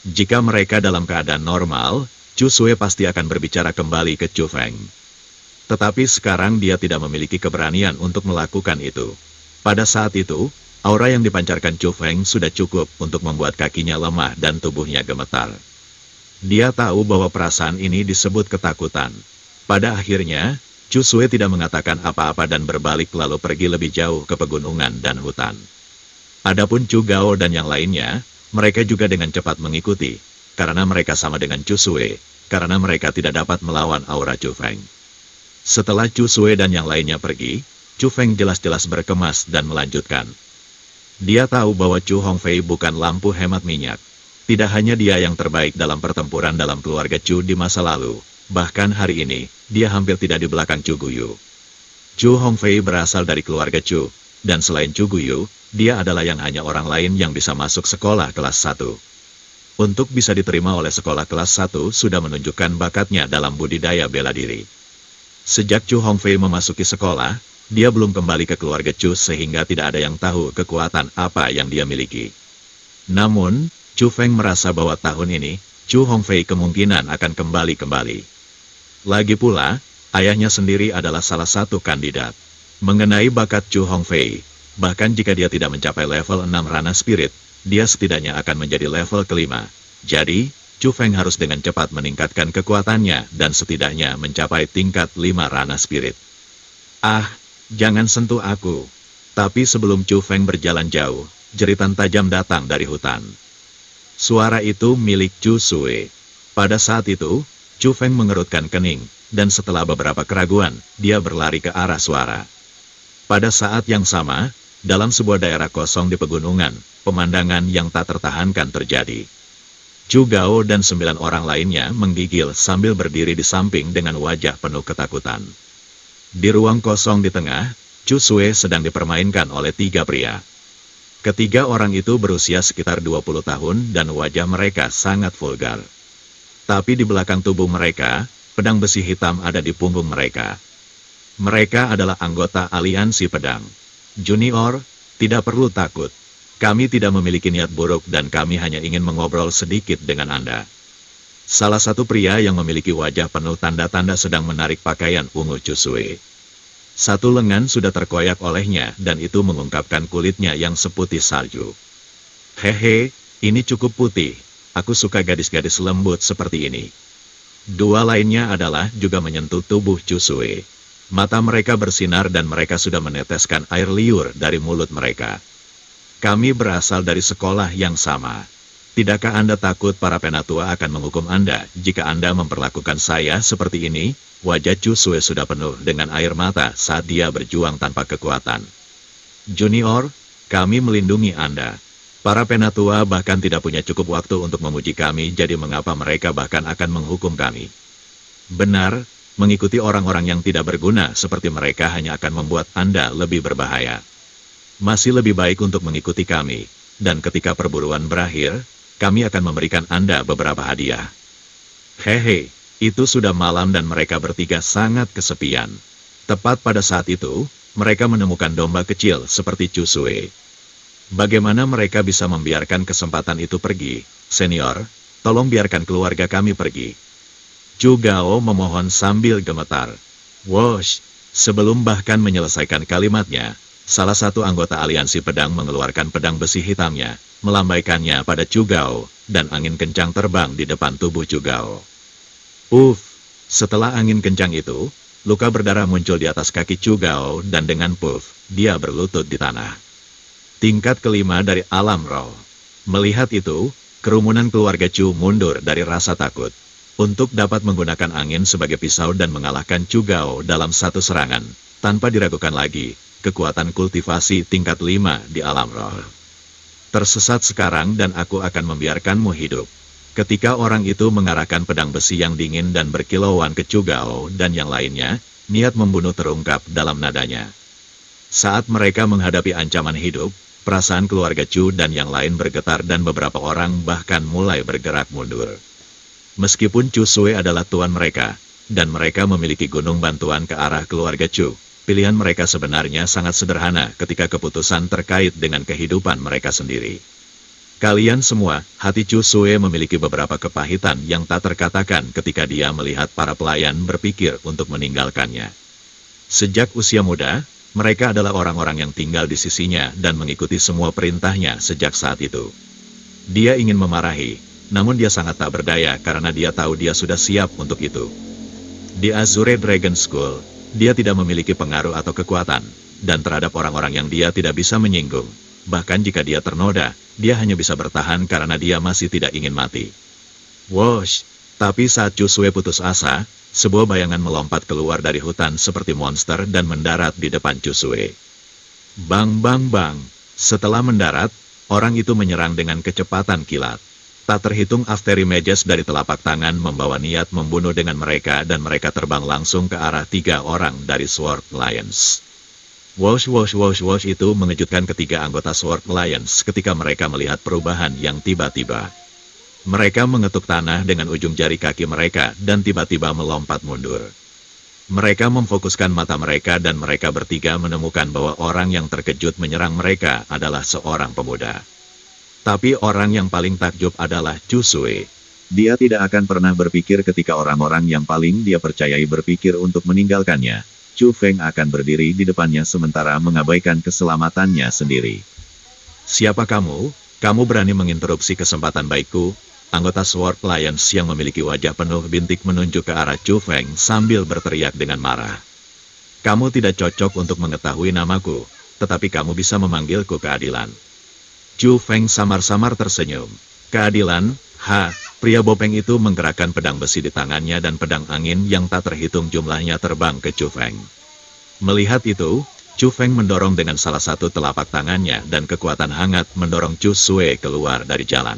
Jika mereka dalam keadaan normal, Chu Sue pasti akan berbicara kembali ke Chu Feng. Tetapi sekarang dia tidak memiliki keberanian untuk melakukan itu. Pada saat itu, aura yang dipancarkan Chu Feng sudah cukup untuk membuat kakinya lemah dan tubuhnya gemetar. Dia tahu bahwa perasaan ini disebut ketakutan. Pada akhirnya, Chu Sue tidak mengatakan apa-apa dan berbalik lalu pergi lebih jauh ke pegunungan dan hutan. Adapun Chu Gao dan yang lainnya, mereka juga dengan cepat mengikuti. Karena mereka sama dengan Chu Sue, karena mereka tidak dapat melawan aura Chu Feng. Setelah Chu Sue dan yang lainnya pergi, Chu Feng jelas-jelas berkemas dan melanjutkan. Dia tahu bahwa Chu Hongfei bukan lampu hemat minyak. Tidak hanya dia yang terbaik dalam pertempuran dalam keluarga Chu di masa lalu, bahkan hari ini, dia hampir tidak di belakang Chu Guyu. Chu Hongfei berasal dari keluarga Chu, dan selain Chu Guyu, dia adalah yang hanya orang lain yang bisa masuk sekolah kelas 1. Untuk bisa diterima oleh sekolah kelas 1 sudah menunjukkan bakatnya dalam budidaya bela diri. Sejak Chu Hongfei memasuki sekolah, dia belum kembali ke keluarga Chu sehingga tidak ada yang tahu kekuatan apa yang dia miliki. Namun, Chu Feng merasa bahwa tahun ini, Chu Hongfei kemungkinan akan kembali. Lagi pula, ayahnya sendiri adalah salah satu kandidat. Mengenai bakat Chu Hongfei, bahkan jika dia tidak mencapai level 6 Rana Spirit, dia setidaknya akan menjadi level kelima. Jadi, Chu Feng harus dengan cepat meningkatkan kekuatannya dan setidaknya mencapai tingkat 5 Rana Spirit. Ah, jangan sentuh aku. Tapi sebelum Chu Feng berjalan jauh, jeritan tajam datang dari hutan. Suara itu milik Chu Sue. Pada saat itu, Chu Feng mengerutkan kening, dan setelah beberapa keraguan, dia berlari ke arah suara. Pada saat yang sama, dalam sebuah daerah kosong di pegunungan, pemandangan yang tak tertahankan terjadi. Chu Gao dan 9 orang lainnya menggigil sambil berdiri di samping dengan wajah penuh ketakutan. Di ruang kosong di tengah, Chu Sue sedang dipermainkan oleh 3 pria. Ketiga orang itu berusia sekitar 20 tahun dan wajah mereka sangat vulgar. Tapi di belakang tubuh mereka, pedang besi hitam ada di punggung mereka. Mereka adalah anggota aliansi pedang. Junior, tidak perlu takut. Kami tidak memiliki niat buruk dan kami hanya ingin mengobrol sedikit dengan Anda. Salah satu pria yang memiliki wajah penuh tanda-tanda sedang menarik pakaian ungu Chu Sue. Satu lengan sudah terkoyak olehnya dan itu mengungkapkan kulitnya yang seputih salju. Hehe, ini cukup putih. Aku suka gadis-gadis lembut seperti ini. 2 lainnya adalah juga menyentuh tubuh Chu Sue. Mata mereka bersinar dan mereka sudah meneteskan air liur dari mulut mereka. Kami berasal dari sekolah yang sama. Tidakkah Anda takut para penatua akan menghukum Anda jika Anda memperlakukan saya seperti ini? Wajah Chu Sue sudah penuh dengan air mata saat dia berjuang tanpa kekuatan. Junior, kami melindungi Anda. Para penatua bahkan tidak punya cukup waktu untuk memuji kami, jadi mengapa mereka bahkan akan menghukum kami? Benar, mengikuti orang-orang yang tidak berguna seperti mereka hanya akan membuat Anda lebih berbahaya. Masih lebih baik untuk mengikuti kami, dan ketika perburuan berakhir, kami akan memberikan Anda beberapa hadiah. Hehe, itu sudah malam dan mereka bertiga sangat kesepian. Tepat pada saat itu, mereka menemukan domba kecil seperti Chu Sue. Bagaimana mereka bisa membiarkan kesempatan itu pergi? Senior, tolong biarkan keluarga kami pergi. Chu Gao memohon sambil gemetar. Wosh, sebelum bahkan menyelesaikan kalimatnya, salah satu anggota aliansi pedang mengeluarkan pedang besi hitamnya, melambaikannya pada Chu Gao, dan angin kencang terbang di depan tubuh Chu Gao. Setelah angin kencang itu, luka berdarah muncul di atas kaki Chu Gao dan dengan dia berlutut di tanah. Tingkat kelima dari alam roh. Melihat itu, kerumunan keluarga Chu mundur dari rasa takut. Untuk dapat menggunakan angin sebagai pisau dan mengalahkan Chu Gao dalam satu serangan, tanpa diragukan lagi, kekuatan kultivasi tingkat 5 di alam roh. Tersesat sekarang dan aku akan membiarkanmu hidup. Ketika orang itu mengarahkan pedang besi yang dingin dan berkilauan ke Chu Gao dan yang lainnya, niat membunuh terungkap dalam nadanya. Saat mereka menghadapi ancaman hidup, perasaan keluarga Chu dan yang lain bergetar dan beberapa orang bahkan mulai bergerak mundur. Meskipun Chu Sue adalah tuan mereka, dan mereka memiliki gunung bantuan ke arah keluarga Chu, pilihan mereka sebenarnya sangat sederhana ketika keputusan terkait dengan kehidupan mereka sendiri. Kalian semua, hati Chu Sue memiliki beberapa kepahitan yang tak terkatakan ketika dia melihat para pelayan berpikir untuk meninggalkannya. Sejak usia muda, mereka adalah orang-orang yang tinggal di sisinya dan mengikuti semua perintahnya sejak saat itu. Dia ingin memarahi, namun dia sangat tak berdaya karena dia tahu dia sudah siap untuk itu. Di Azure Dragon School, dia tidak memiliki pengaruh atau kekuatan, dan terhadap orang-orang yang dia tidak bisa menyinggung. Bahkan jika dia ternoda, dia hanya bisa bertahan karena dia masih tidak ingin mati. Wosh! Tapi saat Chu Sue putus asa, sebuah bayangan melompat keluar dari hutan seperti monster dan mendarat di depan Chu Sue. Bang bang bang! Setelah mendarat, orang itu menyerang dengan kecepatan kilat. Tak terhitung Afteri Mages dari telapak tangan membawa niat membunuh dengan mereka dan mereka terbang langsung ke arah 3 orang dari Sword Lions. Wosh wosh wosh wosh itu mengejutkan ketiga anggota Sword Alliance ketika mereka melihat perubahan yang tiba-tiba. Mereka mengetuk tanah dengan ujung jari kaki mereka dan tiba-tiba melompat mundur. Mereka memfokuskan mata mereka dan mereka bertiga menemukan bahwa orang yang terkejut menyerang mereka adalah seorang pemuda. Tapi orang yang paling takjub adalah Chu Sui. Dia tidak akan pernah berpikir ketika orang-orang yang paling dia percayai berpikir untuk meninggalkannya. Chu Feng akan berdiri di depannya sementara mengabaikan keselamatannya sendiri. Siapa kamu? Kamu berani menginterupsi kesempatan baikku? Anggota Sword Alliance yang memiliki wajah penuh bintik menunjuk ke arah Chu Feng sambil berteriak dengan marah. Kamu tidak cocok untuk mengetahui namaku, tetapi kamu bisa memanggilku Keadilan. Chu Feng samar-samar tersenyum. Keadilan? Pria bopeng itu menggerakkan pedang besi di tangannya dan pedang angin yang tak terhitung jumlahnya terbang ke Chu Feng. Melihat itu, Chu Feng mendorong dengan salah satu telapak tangannya dan kekuatan hangat mendorong Chu Sui keluar dari jalan.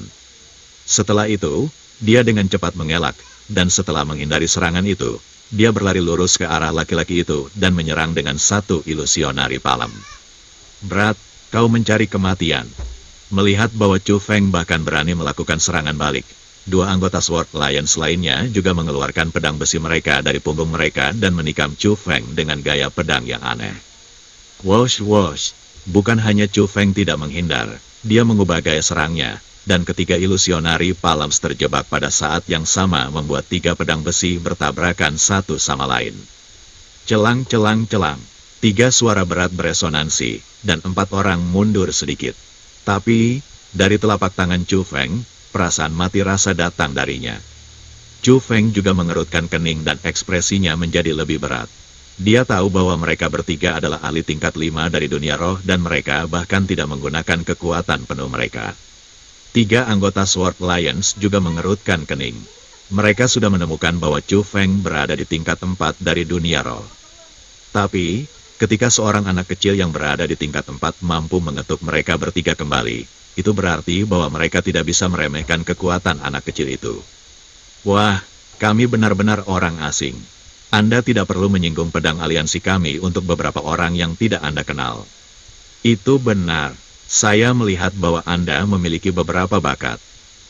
Setelah itu, dia dengan cepat mengelak, dan setelah menghindari serangan itu, dia berlari lurus ke arah laki-laki itu dan menyerang dengan satu ilusionari palem. Berat, kau mencari kematian. Melihat bahwa Chu Feng bahkan berani melakukan serangan balik, dua anggota Sword Alliance lainnya juga mengeluarkan pedang besi mereka dari punggung mereka dan menikam Chu Feng dengan gaya pedang yang aneh. Wosh wosh, bukan hanya Chu Feng tidak menghindar, dia mengubah gaya serangnya, dan ketiga ilusionari palms terjebak pada saat yang sama membuat tiga pedang besi bertabrakan satu sama lain. Celang celang celang, tiga suara berat beresonansi, dan empat orang mundur sedikit. Tapi, dari telapak tangan Chu Feng, perasaan mati rasa datang darinya. Chu Feng juga mengerutkan kening dan ekspresinya menjadi lebih berat. Dia tahu bahwa mereka bertiga adalah ahli tingkat 5 dari dunia roh dan mereka bahkan tidak menggunakan kekuatan penuh mereka. Tiga anggota Sword Alliance juga mengerutkan kening. Mereka sudah menemukan bahwa Chu Feng berada di tingkat 4 dari dunia roh. Tapi, ketika seorang anak kecil yang berada di tingkat 4 mampu mengetuk mereka bertiga kembali, itu berarti bahwa mereka tidak bisa meremehkan kekuatan anak kecil itu. Wah, kami benar-benar orang asing. Anda tidak perlu menyinggung pedang aliansi kami untuk beberapa orang yang tidak Anda kenal. Itu benar. Saya melihat bahwa Anda memiliki beberapa bakat.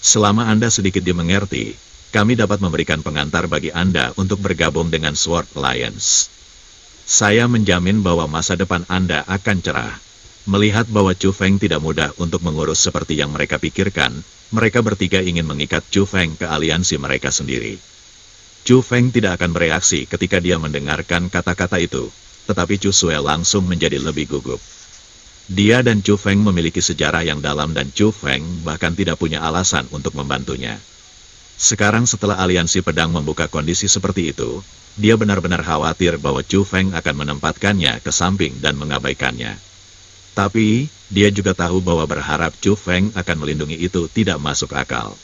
Selama Anda sedikit dimengerti, kami dapat memberikan pengantar bagi Anda untuk bergabung dengan Sword Alliance. Saya menjamin bahwa masa depan Anda akan cerah. Melihat bahwa Chu Feng tidak mudah untuk mengurus seperti yang mereka pikirkan, mereka bertiga ingin mengikat Chu Feng ke aliansi mereka sendiri. Chu Feng tidak akan bereaksi ketika dia mendengarkan kata-kata itu, tetapi Chu Sui langsung menjadi lebih gugup. Dia dan Chu Feng memiliki sejarah yang dalam dan Chu Feng bahkan tidak punya alasan untuk membantunya. Sekarang setelah aliansi pedang membuka kondisi seperti itu, dia benar-benar khawatir bahwa Chu Feng akan menempatkannya ke samping dan mengabaikannya. Tapi, dia juga tahu bahwa berharap Chu Feng akan melindungi itu tidak masuk akal.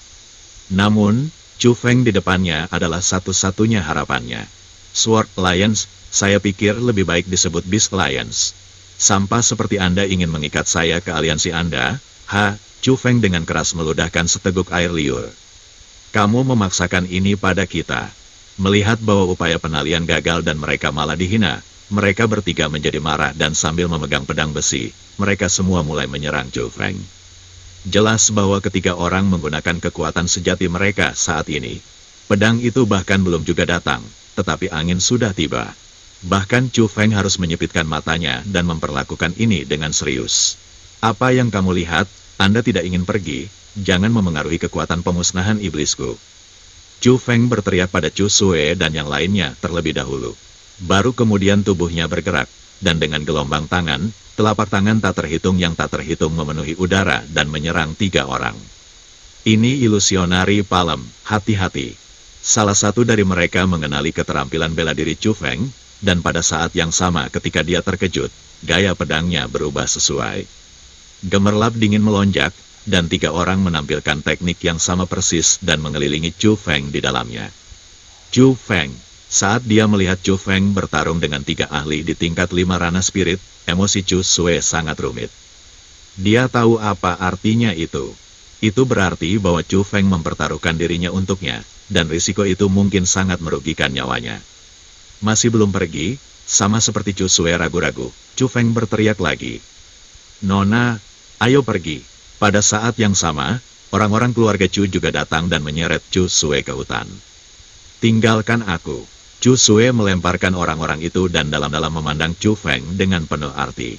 Namun, Chu Feng di depannya adalah satu-satunya harapannya. Sword Alliance, saya pikir lebih baik disebut Beast Alliance. Sampah seperti Anda ingin mengikat saya ke aliansi Anda? Chu Feng dengan keras meludahkan seteguk air liur. Kamu memaksakan ini pada kita. Melihat bahwa upaya penalian gagal dan mereka malah dihina, mereka bertiga menjadi marah dan sambil memegang pedang besi, mereka semua mulai menyerang Chu Feng. Jelas bahwa ketiga orang menggunakan kekuatan sejati mereka saat ini. Pedang itu bahkan belum juga datang, tetapi angin sudah tiba. Bahkan Chu Feng harus menyipitkan matanya dan memperlakukan ini dengan serius. Apa yang kamu lihat? Anda tidak ingin pergi? Jangan memengaruhi kekuatan pemusnahan iblisku. Chu Feng berteriak pada Chu Sui dan yang lainnya terlebih dahulu. Baru kemudian tubuhnya bergerak, dan dengan gelombang tangan, telapak tangan tak terhitung yang tak terhitung memenuhi udara dan menyerang tiga orang. Ini ilusionari palem, hati-hati. Salah satu dari mereka mengenali keterampilan bela diri Chu Feng, dan pada saat yang sama ketika dia terkejut, gaya pedangnya berubah sesuai. Gemerlap dingin melonjak, dan tiga orang menampilkan teknik yang sama persis dan mengelilingi Chu Feng di dalamnya. Chu Feng, saat dia melihat Chu Feng bertarung dengan tiga ahli di tingkat 5 ranah spirit, emosi Chu Sui sangat rumit. Dia tahu apa artinya itu. Itu berarti bahwa Chu Feng mempertaruhkan dirinya untuknya, dan risiko itu mungkin sangat merugikan nyawanya. Masih belum pergi, Sama seperti Chu Sue ragu-ragu, Chu Feng berteriak lagi. Nona, ayo pergi. Pada saat yang sama, orang-orang keluarga Chu juga datang dan menyeret Chu Sue ke hutan. Tinggalkan aku. Chu Sue melemparkan orang-orang itu dan dalam-dalam memandang Chu Feng dengan penuh arti.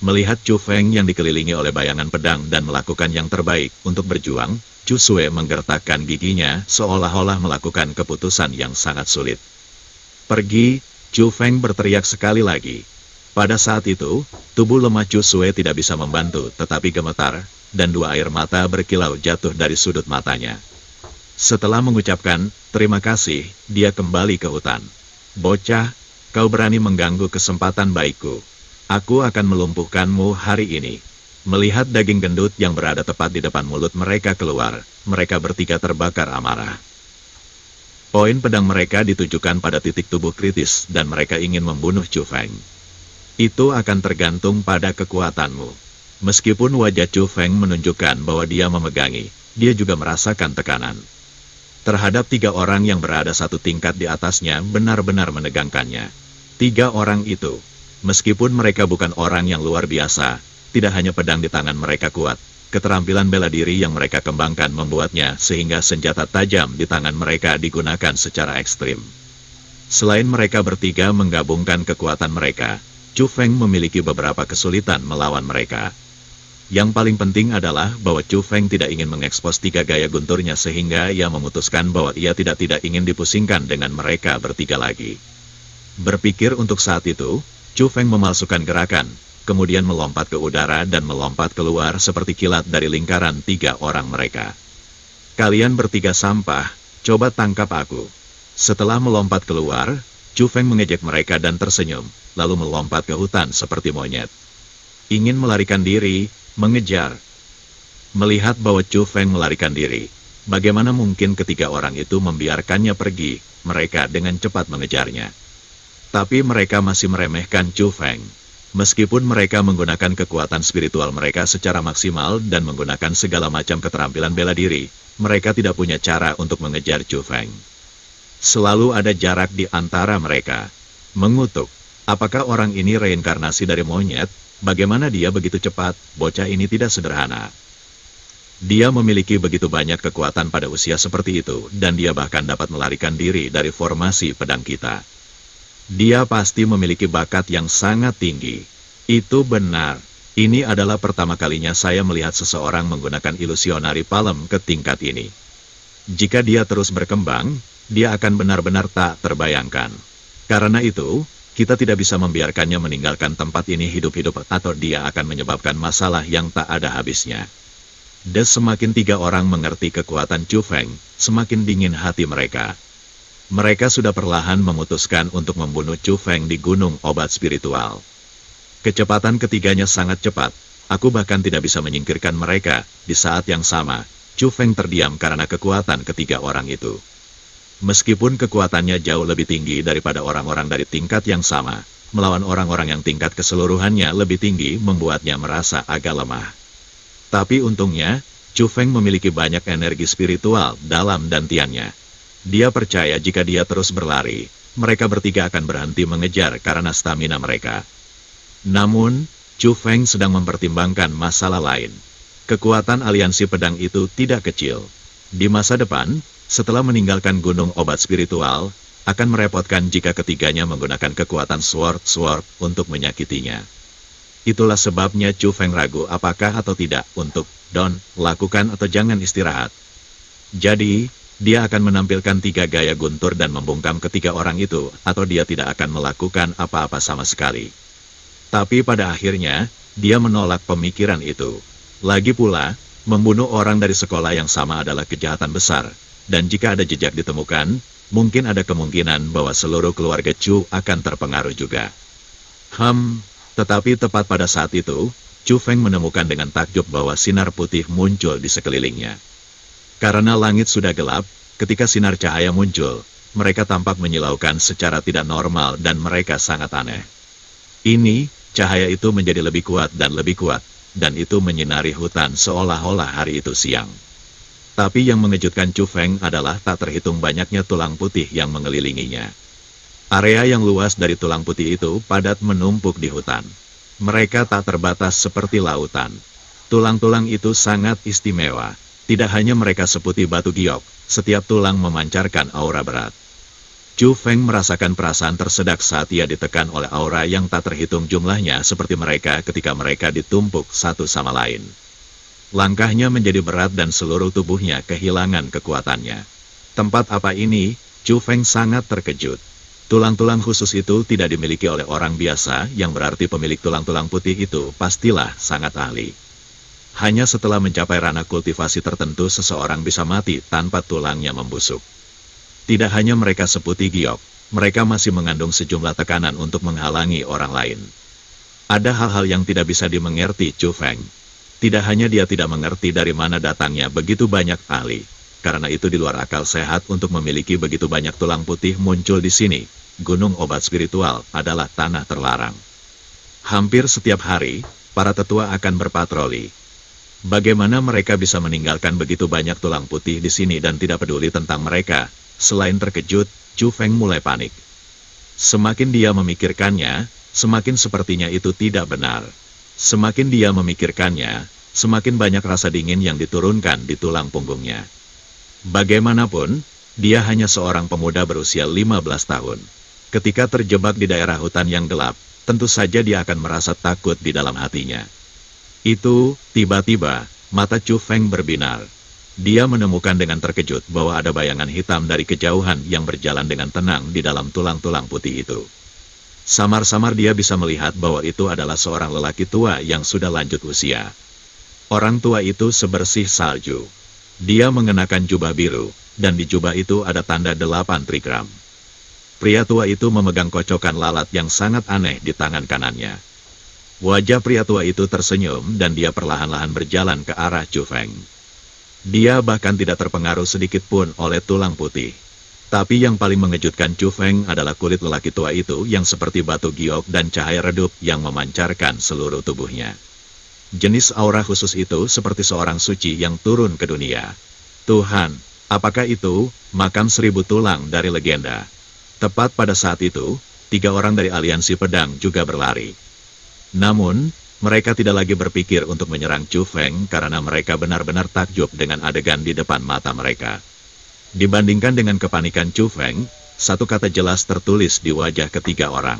Melihat Chu Feng yang dikelilingi oleh bayangan pedang dan melakukan yang terbaik untuk berjuang, Chu Sue menggertakkan giginya seolah-olah melakukan keputusan yang sangat sulit. Pergi, Chu Feng berteriak sekali lagi. Pada saat itu, tubuh lemah Chu Sue tidak bisa membantu tetapi gemetar, dan dua air mata berkilau jatuh dari sudut matanya. Setelah mengucapkan, terima kasih, dia kembali ke hutan. Bocah, kau berani mengganggu kesempatan baikku. Aku akan melumpuhkanmu hari ini. Melihat daging gendut yang berada tepat di depan mulut mereka keluar, mereka bertiga terbakar amarah. Poin pedang mereka ditujukan pada titik tubuh kritis dan mereka ingin membunuh Chu Feng. Itu akan tergantung pada kekuatanmu. Meskipun wajah Chu Feng menunjukkan bahwa dia memegangi, dia juga merasakan tekanan. Terhadap 3 orang yang berada satu tingkat di atasnya benar-benar menegangkannya. 3 orang itu. Meskipun mereka bukan orang yang luar biasa, tidak hanya pedang di tangan mereka kuat, keterampilan bela diri yang mereka kembangkan membuatnya sehingga senjata tajam di tangan mereka digunakan secara ekstrim. Selain mereka bertiga menggabungkan kekuatan mereka, Chu Feng memiliki beberapa kesulitan melawan mereka. Yang paling penting adalah bahwa Chu Feng tidak ingin mengekspos 3 gaya gunturnya sehingga ia memutuskan bahwa ia tidak ingin dipusingkan dengan mereka bertiga lagi. Berpikir untuk saat itu, Chu Feng memalsukan gerakan, kemudian melompat ke udara dan melompat keluar seperti kilat dari lingkaran 3 orang mereka. Kalian bertiga sampah, coba tangkap aku. Setelah melompat keluar, Chu Feng mengejek mereka dan tersenyum, lalu melompat ke hutan seperti monyet. Ingin melarikan diri, mengejar. Melihat bahwa Chu Feng melarikan diri, bagaimana mungkin ketiga orang itu membiarkannya pergi, mereka dengan cepat mengejarnya. Tapi mereka masih meremehkan Chu Feng. Meskipun mereka menggunakan kekuatan spiritual mereka secara maksimal dan menggunakan segala macam keterampilan bela diri, mereka tidak punya cara untuk mengejar Chu Feng. Selalu ada jarak di antara mereka. Mengutuk, apakah orang ini reinkarnasi dari monyet? Bagaimana dia begitu cepat? Bocah ini tidak sederhana. Dia memiliki begitu banyak kekuatan pada usia seperti itu, dan dia bahkan dapat melarikan diri dari formasi pedang kita. Dia pasti memiliki bakat yang sangat tinggi. Itu benar. Ini adalah pertama kalinya saya melihat seseorang menggunakan ilusionari palem ke tingkat ini. Jika dia terus berkembang, dia akan benar-benar tak terbayangkan. Karena itu, kita tidak bisa membiarkannya meninggalkan tempat ini hidup-hidup atau dia akan menyebabkan masalah yang tak ada habisnya. Dan semakin 3 orang mengerti kekuatan Chu Feng, semakin dingin hati mereka. Mereka sudah perlahan memutuskan untuk membunuh Chu Feng di gunung obat spiritual. Kecepatan ketiganya sangat cepat, aku bahkan tidak bisa menyingkirkan mereka. Di saat yang sama, Chu Feng terdiam karena kekuatan ketiga orang itu. Meskipun kekuatannya jauh lebih tinggi daripada orang-orang dari tingkat yang sama, melawan orang-orang yang tingkat keseluruhannya lebih tinggi membuatnya merasa agak lemah. Tapi untungnya, Chu Feng memiliki banyak energi spiritual dalam dantiannya. Dia percaya jika dia terus berlari, mereka bertiga akan berhenti mengejar karena stamina mereka. Namun, Chu Feng sedang mempertimbangkan masalah lain. Kekuatan aliansi pedang itu tidak kecil. Di masa depan, setelah meninggalkan gunung obat spiritual, akan merepotkan jika ketiganya menggunakan kekuatan sword untuk menyakitinya. Itulah sebabnya Chu Feng ragu apakah atau tidak untuk lakukan atau jangan istirahat. Jadi, dia akan menampilkan 3 gaya guntur dan membungkam ketiga orang itu, atau dia tidak akan melakukan apa-apa sama sekali. Tapi pada akhirnya, dia menolak pemikiran itu. Lagi pula, membunuh orang dari sekolah yang sama adalah kejahatan besar, dan jika ada jejak ditemukan, mungkin ada kemungkinan bahwa seluruh keluarga Chu akan terpengaruh juga. Tetapi tepat pada saat itu, Chu Feng menemukan dengan takjub bahwa sinar putih muncul di sekelilingnya. Karena langit sudah gelap, ketika sinar cahaya muncul, mereka tampak menyilaukan secara tidak normal dan mereka sangat aneh. Ini, cahaya itu menjadi lebih kuat, dan itu menyinari hutan seolah-olah hari itu siang. Tapi yang mengejutkan Chu Feng adalah tak terhitung banyaknya tulang putih yang mengelilinginya. Area yang luas dari tulang putih itu padat menumpuk di hutan. Mereka tak terbatas seperti lautan. Tulang-tulang itu sangat istimewa. Tidak hanya mereka seputih batu giok, setiap tulang memancarkan aura berat. Chu Feng merasakan perasaan tersedak saat ia ditekan oleh aura yang tak terhitung jumlahnya seperti mereka ketika mereka ditumpuk satu sama lain. Langkahnya menjadi berat dan seluruh tubuhnya kehilangan kekuatannya. Tempat apa ini? Chu Feng sangat terkejut. Tulang-tulang khusus itu tidak dimiliki oleh orang biasa, yang berarti pemilik tulang-tulang putih itu pastilah sangat ahli. Hanya setelah mencapai ranah kultivasi tertentu seseorang bisa mati tanpa tulangnya membusuk. Tidak hanya mereka seputih giok, mereka masih mengandung sejumlah tekanan untuk menghalangi orang lain. Ada hal-hal yang tidak bisa dimengerti Chu Feng. Tidak hanya dia tidak mengerti dari mana datangnya begitu banyak ahli, karena itu di luar akal sehat untuk memiliki begitu banyak tulang putih muncul di sini. Gunung obat spiritual adalah tanah terlarang. Hampir setiap hari, para tetua akan berpatroli. Bagaimana mereka bisa meninggalkan begitu banyak tulang putih di sini dan tidak peduli tentang mereka? Selain terkejut, Chu Feng mulai panik. Semakin dia memikirkannya, semakin sepertinya itu tidak benar. Semakin dia memikirkannya, semakin banyak rasa dingin yang diturunkan di tulang punggungnya. Bagaimanapun, dia hanya seorang pemuda berusia 15 tahun. Ketika terjebak di daerah hutan yang gelap, tentu saja dia akan merasa takut di dalam hatinya. Tiba-tiba, mata Chu Feng berbinar. Dia menemukan dengan terkejut bahwa ada bayangan hitam dari kejauhan yang berjalan dengan tenang di dalam tulang-tulang putih itu. Samar-samar dia bisa melihat bahwa itu adalah seorang lelaki tua yang sudah lanjut usia. Orang tua itu sebersih salju. Dia mengenakan jubah biru, dan di jubah itu ada tanda 8 trigram. Pria tua itu memegang kocokan lalat yang sangat aneh di tangan kanannya. Wajah pria tua itu tersenyum dan dia perlahan-lahan berjalan ke arah Chu Feng. Dia bahkan tidak terpengaruh sedikit pun oleh tulang putih. Tapi yang paling mengejutkan Chu Feng adalah kulit lelaki tua itu yang seperti batu giok dan cahaya redup yang memancarkan seluruh tubuhnya. Jenis aura khusus itu seperti seorang suci yang turun ke dunia. Tuhan, apakah itu makam 1000 tulang dari legenda? Tepat pada saat itu, 3 orang dari aliansi pedang juga berlari. Namun, mereka tidak lagi berpikir untuk menyerang Chu Feng karena mereka benar-benar takjub dengan adegan di depan mata mereka. Dibandingkan dengan kepanikan Chu Feng, satu kata jelas tertulis di wajah ketiga orang.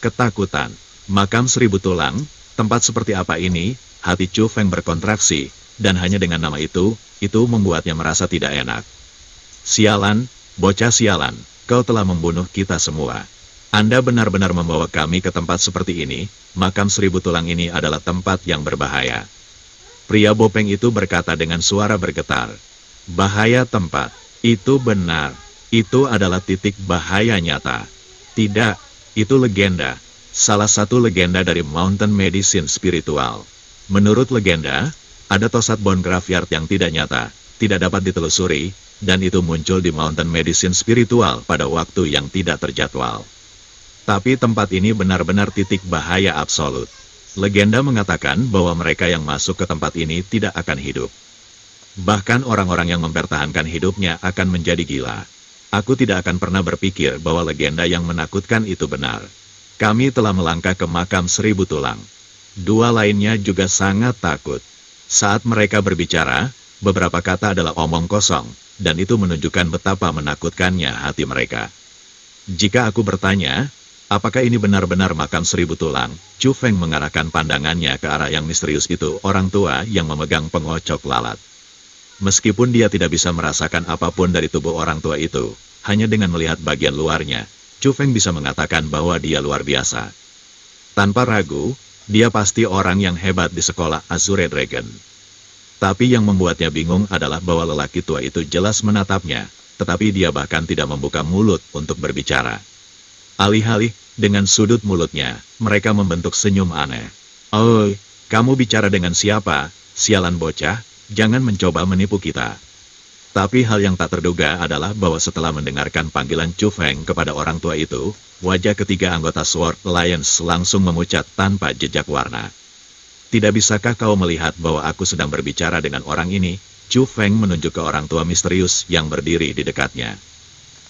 Ketakutan. Makam 1000 tulang, tempat seperti apa ini? Hati Chu Feng berkontraksi, dan hanya dengan nama itu membuatnya merasa tidak enak. Sialan, bocah sialan. Kau telah membunuh kita semua. Anda benar-benar membawa kami ke tempat seperti ini. Makam 1000 tulang ini adalah tempat yang berbahaya. Pria bopeng itu berkata dengan suara bergetar. Bahaya tempat. Itu benar. Itu adalah titik bahaya nyata. Tidak, itu legenda. Salah satu legenda dari Mountain Medicine Spiritual. Menurut legenda, ada Tosat Bone Graveyard yang tidak nyata, tidak dapat ditelusuri, dan itu muncul di Mountain Medicine Spiritual pada waktu yang tidak terjadwal. Tapi tempat ini benar-benar titik bahaya absolut. Legenda mengatakan bahwa mereka yang masuk ke tempat ini tidak akan hidup. Bahkan orang-orang yang mempertahankan hidupnya akan menjadi gila. Aku tidak akan pernah berpikir bahwa legenda yang menakutkan itu benar. Kami telah melangkah ke makam 1000 tulang. 2 lainnya juga sangat takut. Saat mereka berbicara, beberapa kata adalah omong kosong, dan itu menunjukkan betapa menakutkannya hati mereka. Jika aku bertanya, apakah ini benar-benar makam 1000 tulang? Chu Feng mengarahkan pandangannya ke arah yang misterius itu, orang tua yang memegang pengocok lalat. Meskipun dia tidak bisa merasakan apapun dari tubuh orang tua itu, hanya dengan melihat bagian luarnya, Chu Feng bisa mengatakan bahwa dia luar biasa. Tanpa ragu, dia pasti orang yang hebat di sekolah Azure Dragon. Tapi yang membuatnya bingung adalah bahwa lelaki tua itu jelas menatapnya, tetapi dia bahkan tidak membuka mulut untuk berbicara. Alih-alih, dengan sudut mulutnya, mereka membentuk senyum aneh. Oh, kamu bicara dengan siapa? Sialan bocah, jangan mencoba menipu kita. Tapi hal yang tak terduga adalah bahwa setelah mendengarkan panggilan Chu Feng kepada orang tua itu, wajah ketiga anggota Sword Alliance langsung memucat tanpa jejak warna. Tidak bisakah kau melihat bahwa aku sedang berbicara dengan orang ini? Chu Feng menunjuk ke orang tua misterius yang berdiri di dekatnya.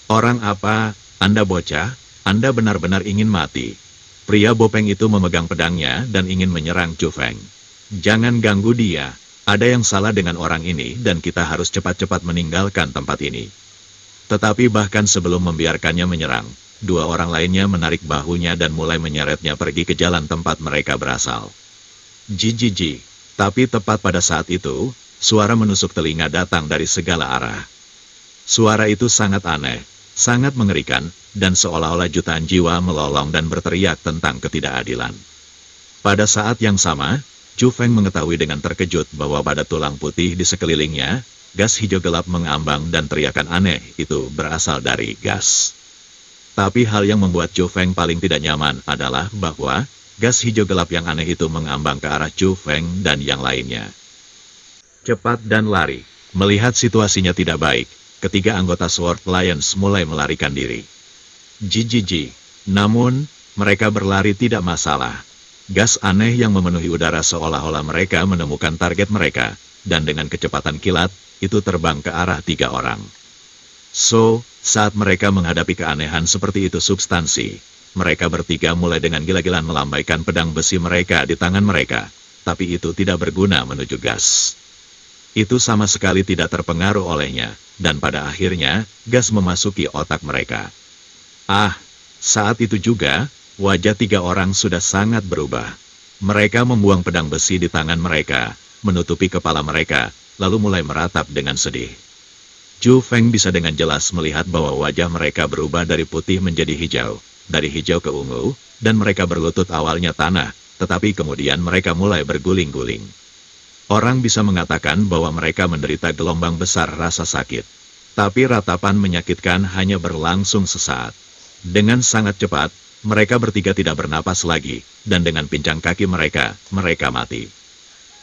Orang apa? Anda bocah, Anda benar-benar ingin mati. Pria bopeng itu memegang pedangnya dan ingin menyerang Chu Feng. Jangan ganggu dia, ada yang salah dengan orang ini dan kita harus cepat-cepat meninggalkan tempat ini. Tetapi bahkan sebelum membiarkannya menyerang, dua orang lainnya menarik bahunya dan mulai menyeretnya pergi ke jalan tempat mereka berasal. Jijiji, tapi tepat pada saat itu, suara menusuk telinga datang dari segala arah. Suara itu sangat aneh, sangat mengerikan, dan seolah-olah jutaan jiwa melolong dan berteriak tentang ketidakadilan. Pada saat yang sama, Chu Feng mengetahui dengan terkejut bahwa pada tulang putih di sekelilingnya, gas hijau gelap mengambang dan teriakan aneh itu berasal dari gas. Tapi hal yang membuat Chu Feng paling tidak nyaman adalah bahwa gas hijau gelap yang aneh itu mengambang ke arah Chu Feng dan yang lainnya. Cepat dan lari. Melihat situasinya tidak baik, ketiga anggota Sword Lions mulai melarikan diri. Jijiji. Namun, mereka berlari tidak masalah. Gas aneh yang memenuhi udara seolah-olah mereka menemukan target mereka, dan dengan kecepatan kilat, itu terbang ke arah tiga orang. So, saat mereka menghadapi keanehan seperti itu substansi, mereka bertiga mulai dengan gila-gilaan melambaikan pedang besi mereka di tangan mereka, tapi itu tidak berguna menuju gas. Itu sama sekali tidak terpengaruh olehnya, dan pada akhirnya, gas memasuki otak mereka. Saat itu juga, wajah tiga orang sudah sangat berubah. Mereka membuang pedang besi di tangan mereka, menutupi kepala mereka, lalu mulai meratap dengan sedih. Chu Feng bisa dengan jelas melihat bahwa wajah mereka berubah dari putih menjadi hijau, dari hijau ke ungu, dan mereka berlutut awalnya tanah, tetapi kemudian mereka mulai berguling-guling. Orang bisa mengatakan bahwa mereka menderita gelombang besar rasa sakit. Tapi ratapan menyakitkan hanya berlangsung sesaat. Dengan sangat cepat, mereka bertiga tidak bernapas lagi, dan dengan pincang kaki mereka mati.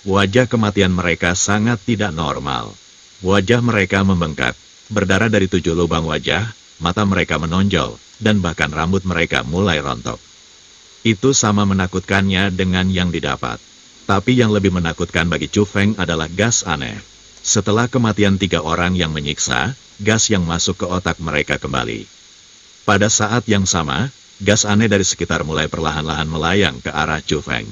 Wajah kematian mereka sangat tidak normal. Wajah mereka membengkak, berdarah dari 7 lubang wajah, mata mereka menonjol, dan bahkan rambut mereka mulai rontok. Itu sama menakutkannya dengan yang didapat. Tapi yang lebih menakutkan bagi Chu Feng adalah gas aneh. Setelah kematian 3 orang yang menyiksa, gas yang masuk ke otak mereka kembali. Pada saat yang sama, gas aneh dari sekitar mulai perlahan-lahan melayang ke arah Chu Feng.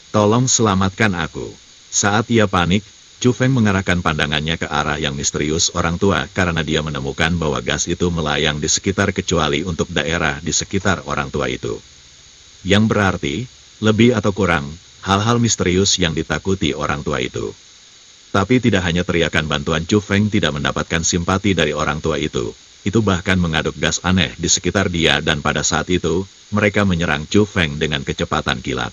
Tolong selamatkan aku. Saat ia panik, Chu Feng mengarahkan pandangannya ke arah yang misterius orang tua karena dia menemukan bahwa gas itu melayang di sekitar kecuali untuk daerah di sekitar orang tua itu. Yang berarti, lebih atau kurang, hal-hal misterius yang ditakuti orang tua itu. Tapi tidak hanya teriakan bantuan Chu Feng tidak mendapatkan simpati dari orang tua itu bahhan mengaduk gas aneh di sekitar dia dan pada saat itu, mereka menyerang Chu Feng dengan kecepatan kilat.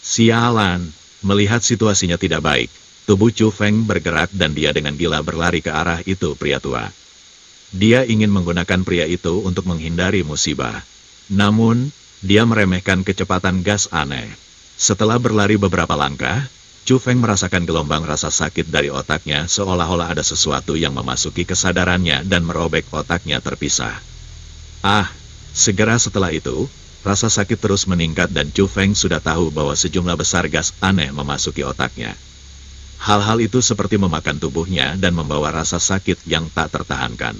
Sialan, melihat situasinya tidak baik, tubuh Chu Feng bergerak dan dia dengan gila berlari ke arah itu pria tua. Dia ingin menggunakan pria itu untuk menghindari musibah. Namun, dia meremehkan kecepatan gas aneh. Setelah berlari beberapa langkah, Chu Feng merasakan gelombang rasa sakit dari otaknya seolah-olah ada sesuatu yang memasuki kesadarannya dan merobek otaknya terpisah. Segera setelah itu, rasa sakit terus meningkat dan Chu Feng sudah tahu bahwa sejumlah besar gas aneh memasuki otaknya. Hal-hal itu seperti memakan tubuhnya dan membawa rasa sakit yang tak tertahankan.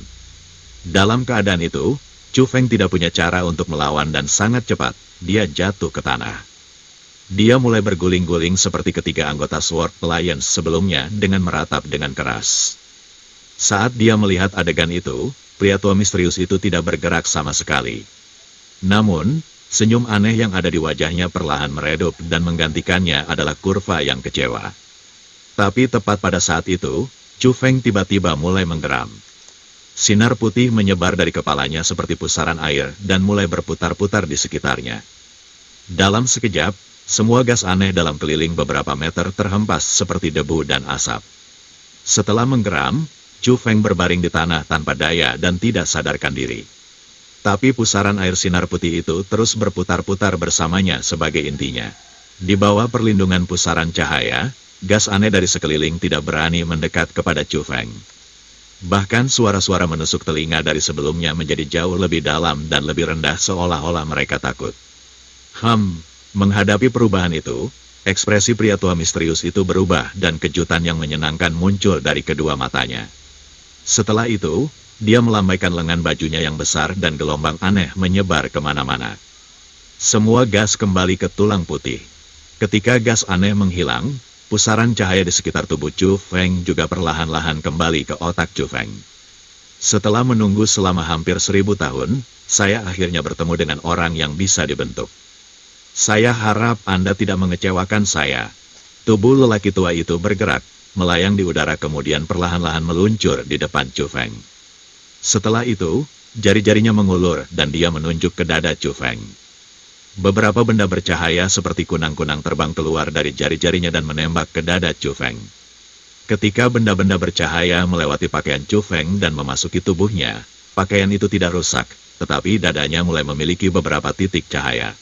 Dalam keadaan itu, Chu Feng tidak punya cara untuk melawan dan sangat cepat, dia jatuh ke tanah. Dia mulai berguling-guling seperti ketiga anggota Sword Lions sebelumnya dengan meratap dengan keras. Saat dia melihat adegan itu, pria tua misterius itu tidak bergerak sama sekali. Namun, senyum aneh yang ada di wajahnya perlahan meredup dan menggantikannya adalah kurva yang kecewa. Tapi tepat pada saat itu, Chu Feng tiba-tiba mulai menggeram. Sinar putih menyebar dari kepalanya seperti pusaran air dan mulai berputar-putar di sekitarnya. Dalam sekejap, semua gas aneh dalam keliling beberapa meter terhempas seperti debu dan asap. Setelah menggeram, Chu Feng berbaring di tanah tanpa daya dan tidak sadarkan diri. Tapi pusaran air sinar putih itu terus berputar-putar bersamanya sebagai intinya. Di bawah perlindungan pusaran cahaya, gas aneh dari sekeliling tidak berani mendekat kepada Chu Feng. Bahkan suara-suara menusuk telinga dari sebelumnya menjadi jauh lebih dalam dan lebih rendah seolah-olah mereka takut. Menghadapi perubahan itu, ekspresi pria tua misterius itu berubah dan kejutan yang menyenangkan muncul dari kedua matanya. Setelah itu, Dia melambaikan lengan bajunya yang besar dan gelombang aneh menyebar kemana-mana. Semua gas kembali ke tulang putih. Ketika gas aneh menghilang, pusaran cahaya di sekitar tubuh Chu Feng juga perlahan-lahan kembali ke otak Chu Feng. Setelah menunggu selama hampir 1000 tahun, saya akhirnya bertemu dengan orang yang bisa dibentuk. Saya harap Anda tidak mengecewakan saya. Tubuh lelaki tua itu bergerak, melayang di udara kemudian perlahan-lahan meluncur di depan Chu Feng. Setelah itu, jari-jarinya mengulur dan dia menunjuk ke dada Chu Feng. Beberapa benda bercahaya seperti kunang-kunang terbang keluar dari jari-jarinya dan menembak ke dada Chu Feng. Ketika benda-benda bercahaya melewati pakaian Chu Feng dan memasuki tubuhnya, pakaian itu tidak rusak, tetapi dadanya mulai memiliki beberapa titik cahaya.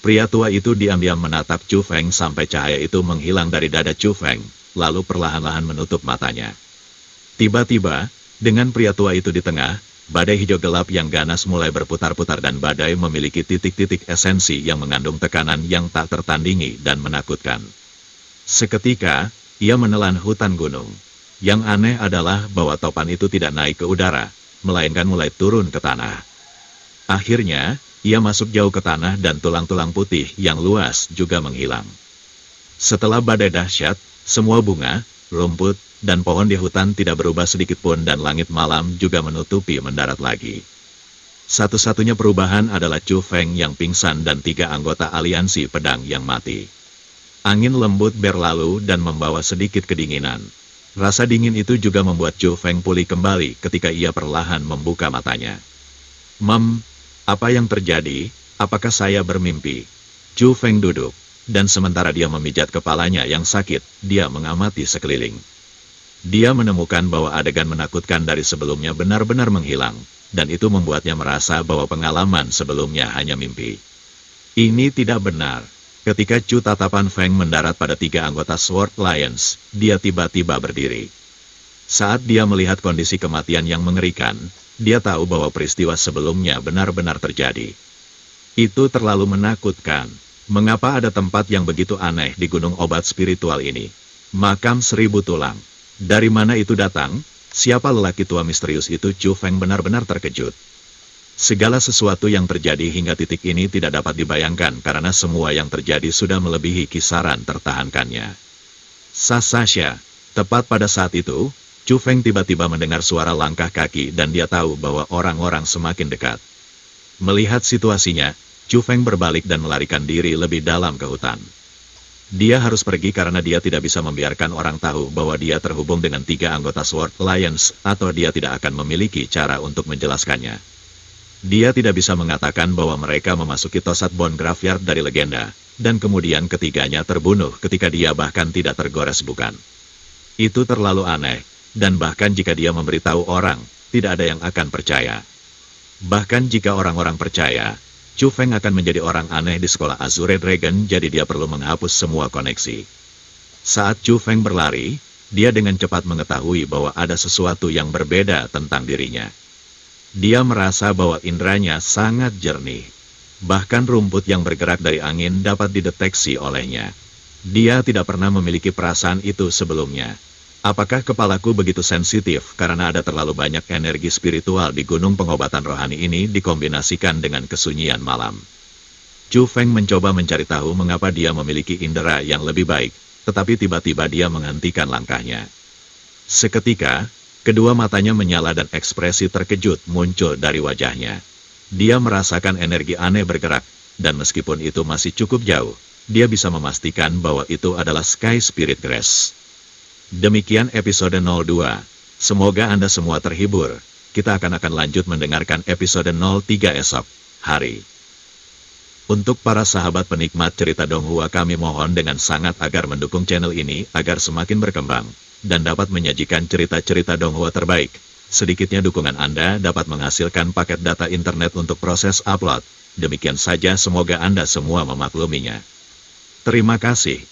Pria tua itu diam-diam menatap Chu Feng sampai cahaya itu menghilang dari dada Chu Feng, lalu perlahan-lahan menutup matanya. Tiba-tiba, dengan pria tua itu di tengah, badai hijau gelap yang ganas mulai berputar-putar dan badai memiliki titik-titik esensi yang mengandung tekanan yang tak tertandingi dan menakutkan. Seketika, ia menelan hutan gunung. Yang aneh adalah bahwa topan itu tidak naik ke udara, melainkan mulai turun ke tanah. Akhirnya, ia masuk jauh ke tanah dan tulang-tulang putih yang luas juga menghilang. Setelah badai dahsyat, semua bunga, rumput, dan pohon di hutan tidak berubah sedikitpun dan langit malam juga menutupi mendarat lagi. Satu-satunya perubahan adalah Chu Feng yang pingsan dan 3 anggota aliansi pedang yang mati. Angin lembut berlalu dan membawa sedikit kedinginan. Rasa dingin itu juga membuat Chu Feng pulih kembali ketika ia perlahan membuka matanya. Apa yang terjadi? Apakah saya bermimpi? Chu Feng duduk, dan sementara dia memijat kepalanya yang sakit, dia mengamati sekeliling. Dia menemukan bahwa adegan menakutkan dari sebelumnya benar-benar menghilang, dan itu membuatnya merasa bahwa pengalaman sebelumnya hanya mimpi. Ini tidak benar. Ketika Chu tatapan Feng mendarat pada 3 anggota Sword Lions, dia tiba-tiba berdiri. Saat dia melihat kondisi kematian yang mengerikan, dia tahu bahwa peristiwa sebelumnya benar-benar terjadi. Itu terlalu menakutkan. Mengapa ada tempat yang begitu aneh di gunung obat spiritual ini? Makam 1000 tulang. Dari mana itu datang? Siapa lelaki tua misterius itu? Chu Feng benar-benar terkejut. Segala sesuatu yang terjadi hingga titik ini tidak dapat dibayangkan karena semua yang terjadi sudah melebihi kisaran tertahankannya. Sasha, tepat pada saat itu, Chu Feng tiba-tiba mendengar suara langkah kaki dan dia tahu bahwa orang-orang semakin dekat. Melihat situasinya, Chu Feng berbalik dan melarikan diri lebih dalam ke hutan. Dia harus pergi karena dia tidak bisa membiarkan orang tahu bahwa dia terhubung dengan 3 anggota Sword Lions, atau dia tidak akan memiliki cara untuk menjelaskannya. Dia tidak bisa mengatakan bahwa mereka memasuki Tosat Bone Graveyard dari legenda, dan kemudian ketiganya terbunuh ketika dia bahkan tidak tergores bukan. Itu terlalu aneh, dan bahkan jika dia memberitahu orang, tidak ada yang akan percaya. Bahkan jika orang-orang percaya, Chu Feng akan menjadi orang aneh di sekolah Azure Dragon, jadi dia perlu menghapus semua koneksi. Saat Chu Feng berlari, dia dengan cepat mengetahui bahwa ada sesuatu yang berbeda tentang dirinya. Dia merasa bahwa indranya sangat jernih. Bahkan rumput yang bergerak dari angin dapat dideteksi olehnya. Dia tidak pernah memiliki perasaan itu sebelumnya. Apakah kepalaku begitu sensitif karena ada terlalu banyak energi spiritual di gunung pengobatan rohani ini dikombinasikan dengan kesunyian malam? Chu Feng mencoba mencari tahu mengapa dia memiliki indera yang lebih baik, tetapi tiba-tiba dia menghentikan langkahnya. Seketika, kedua matanya menyala dan ekspresi terkejut muncul dari wajahnya. Dia merasakan energi aneh bergerak, dan meskipun itu masih cukup jauh, dia bisa memastikan bahwa itu adalah Sky Spirit Grace. Demikian episode 02. Semoga Anda semua terhibur. Kita akan lanjut mendengarkan episode 03 esok hari. Untuk para sahabat penikmat cerita Donghua, kami mohon dengan sangat agar mendukung channel ini agar semakin berkembang dan dapat menyajikan cerita-cerita Donghua terbaik. Sedikitnya dukungan Anda dapat menghasilkan paket data internet untuk proses upload. Demikian saja, semoga Anda semua memakluminya. Terima kasih.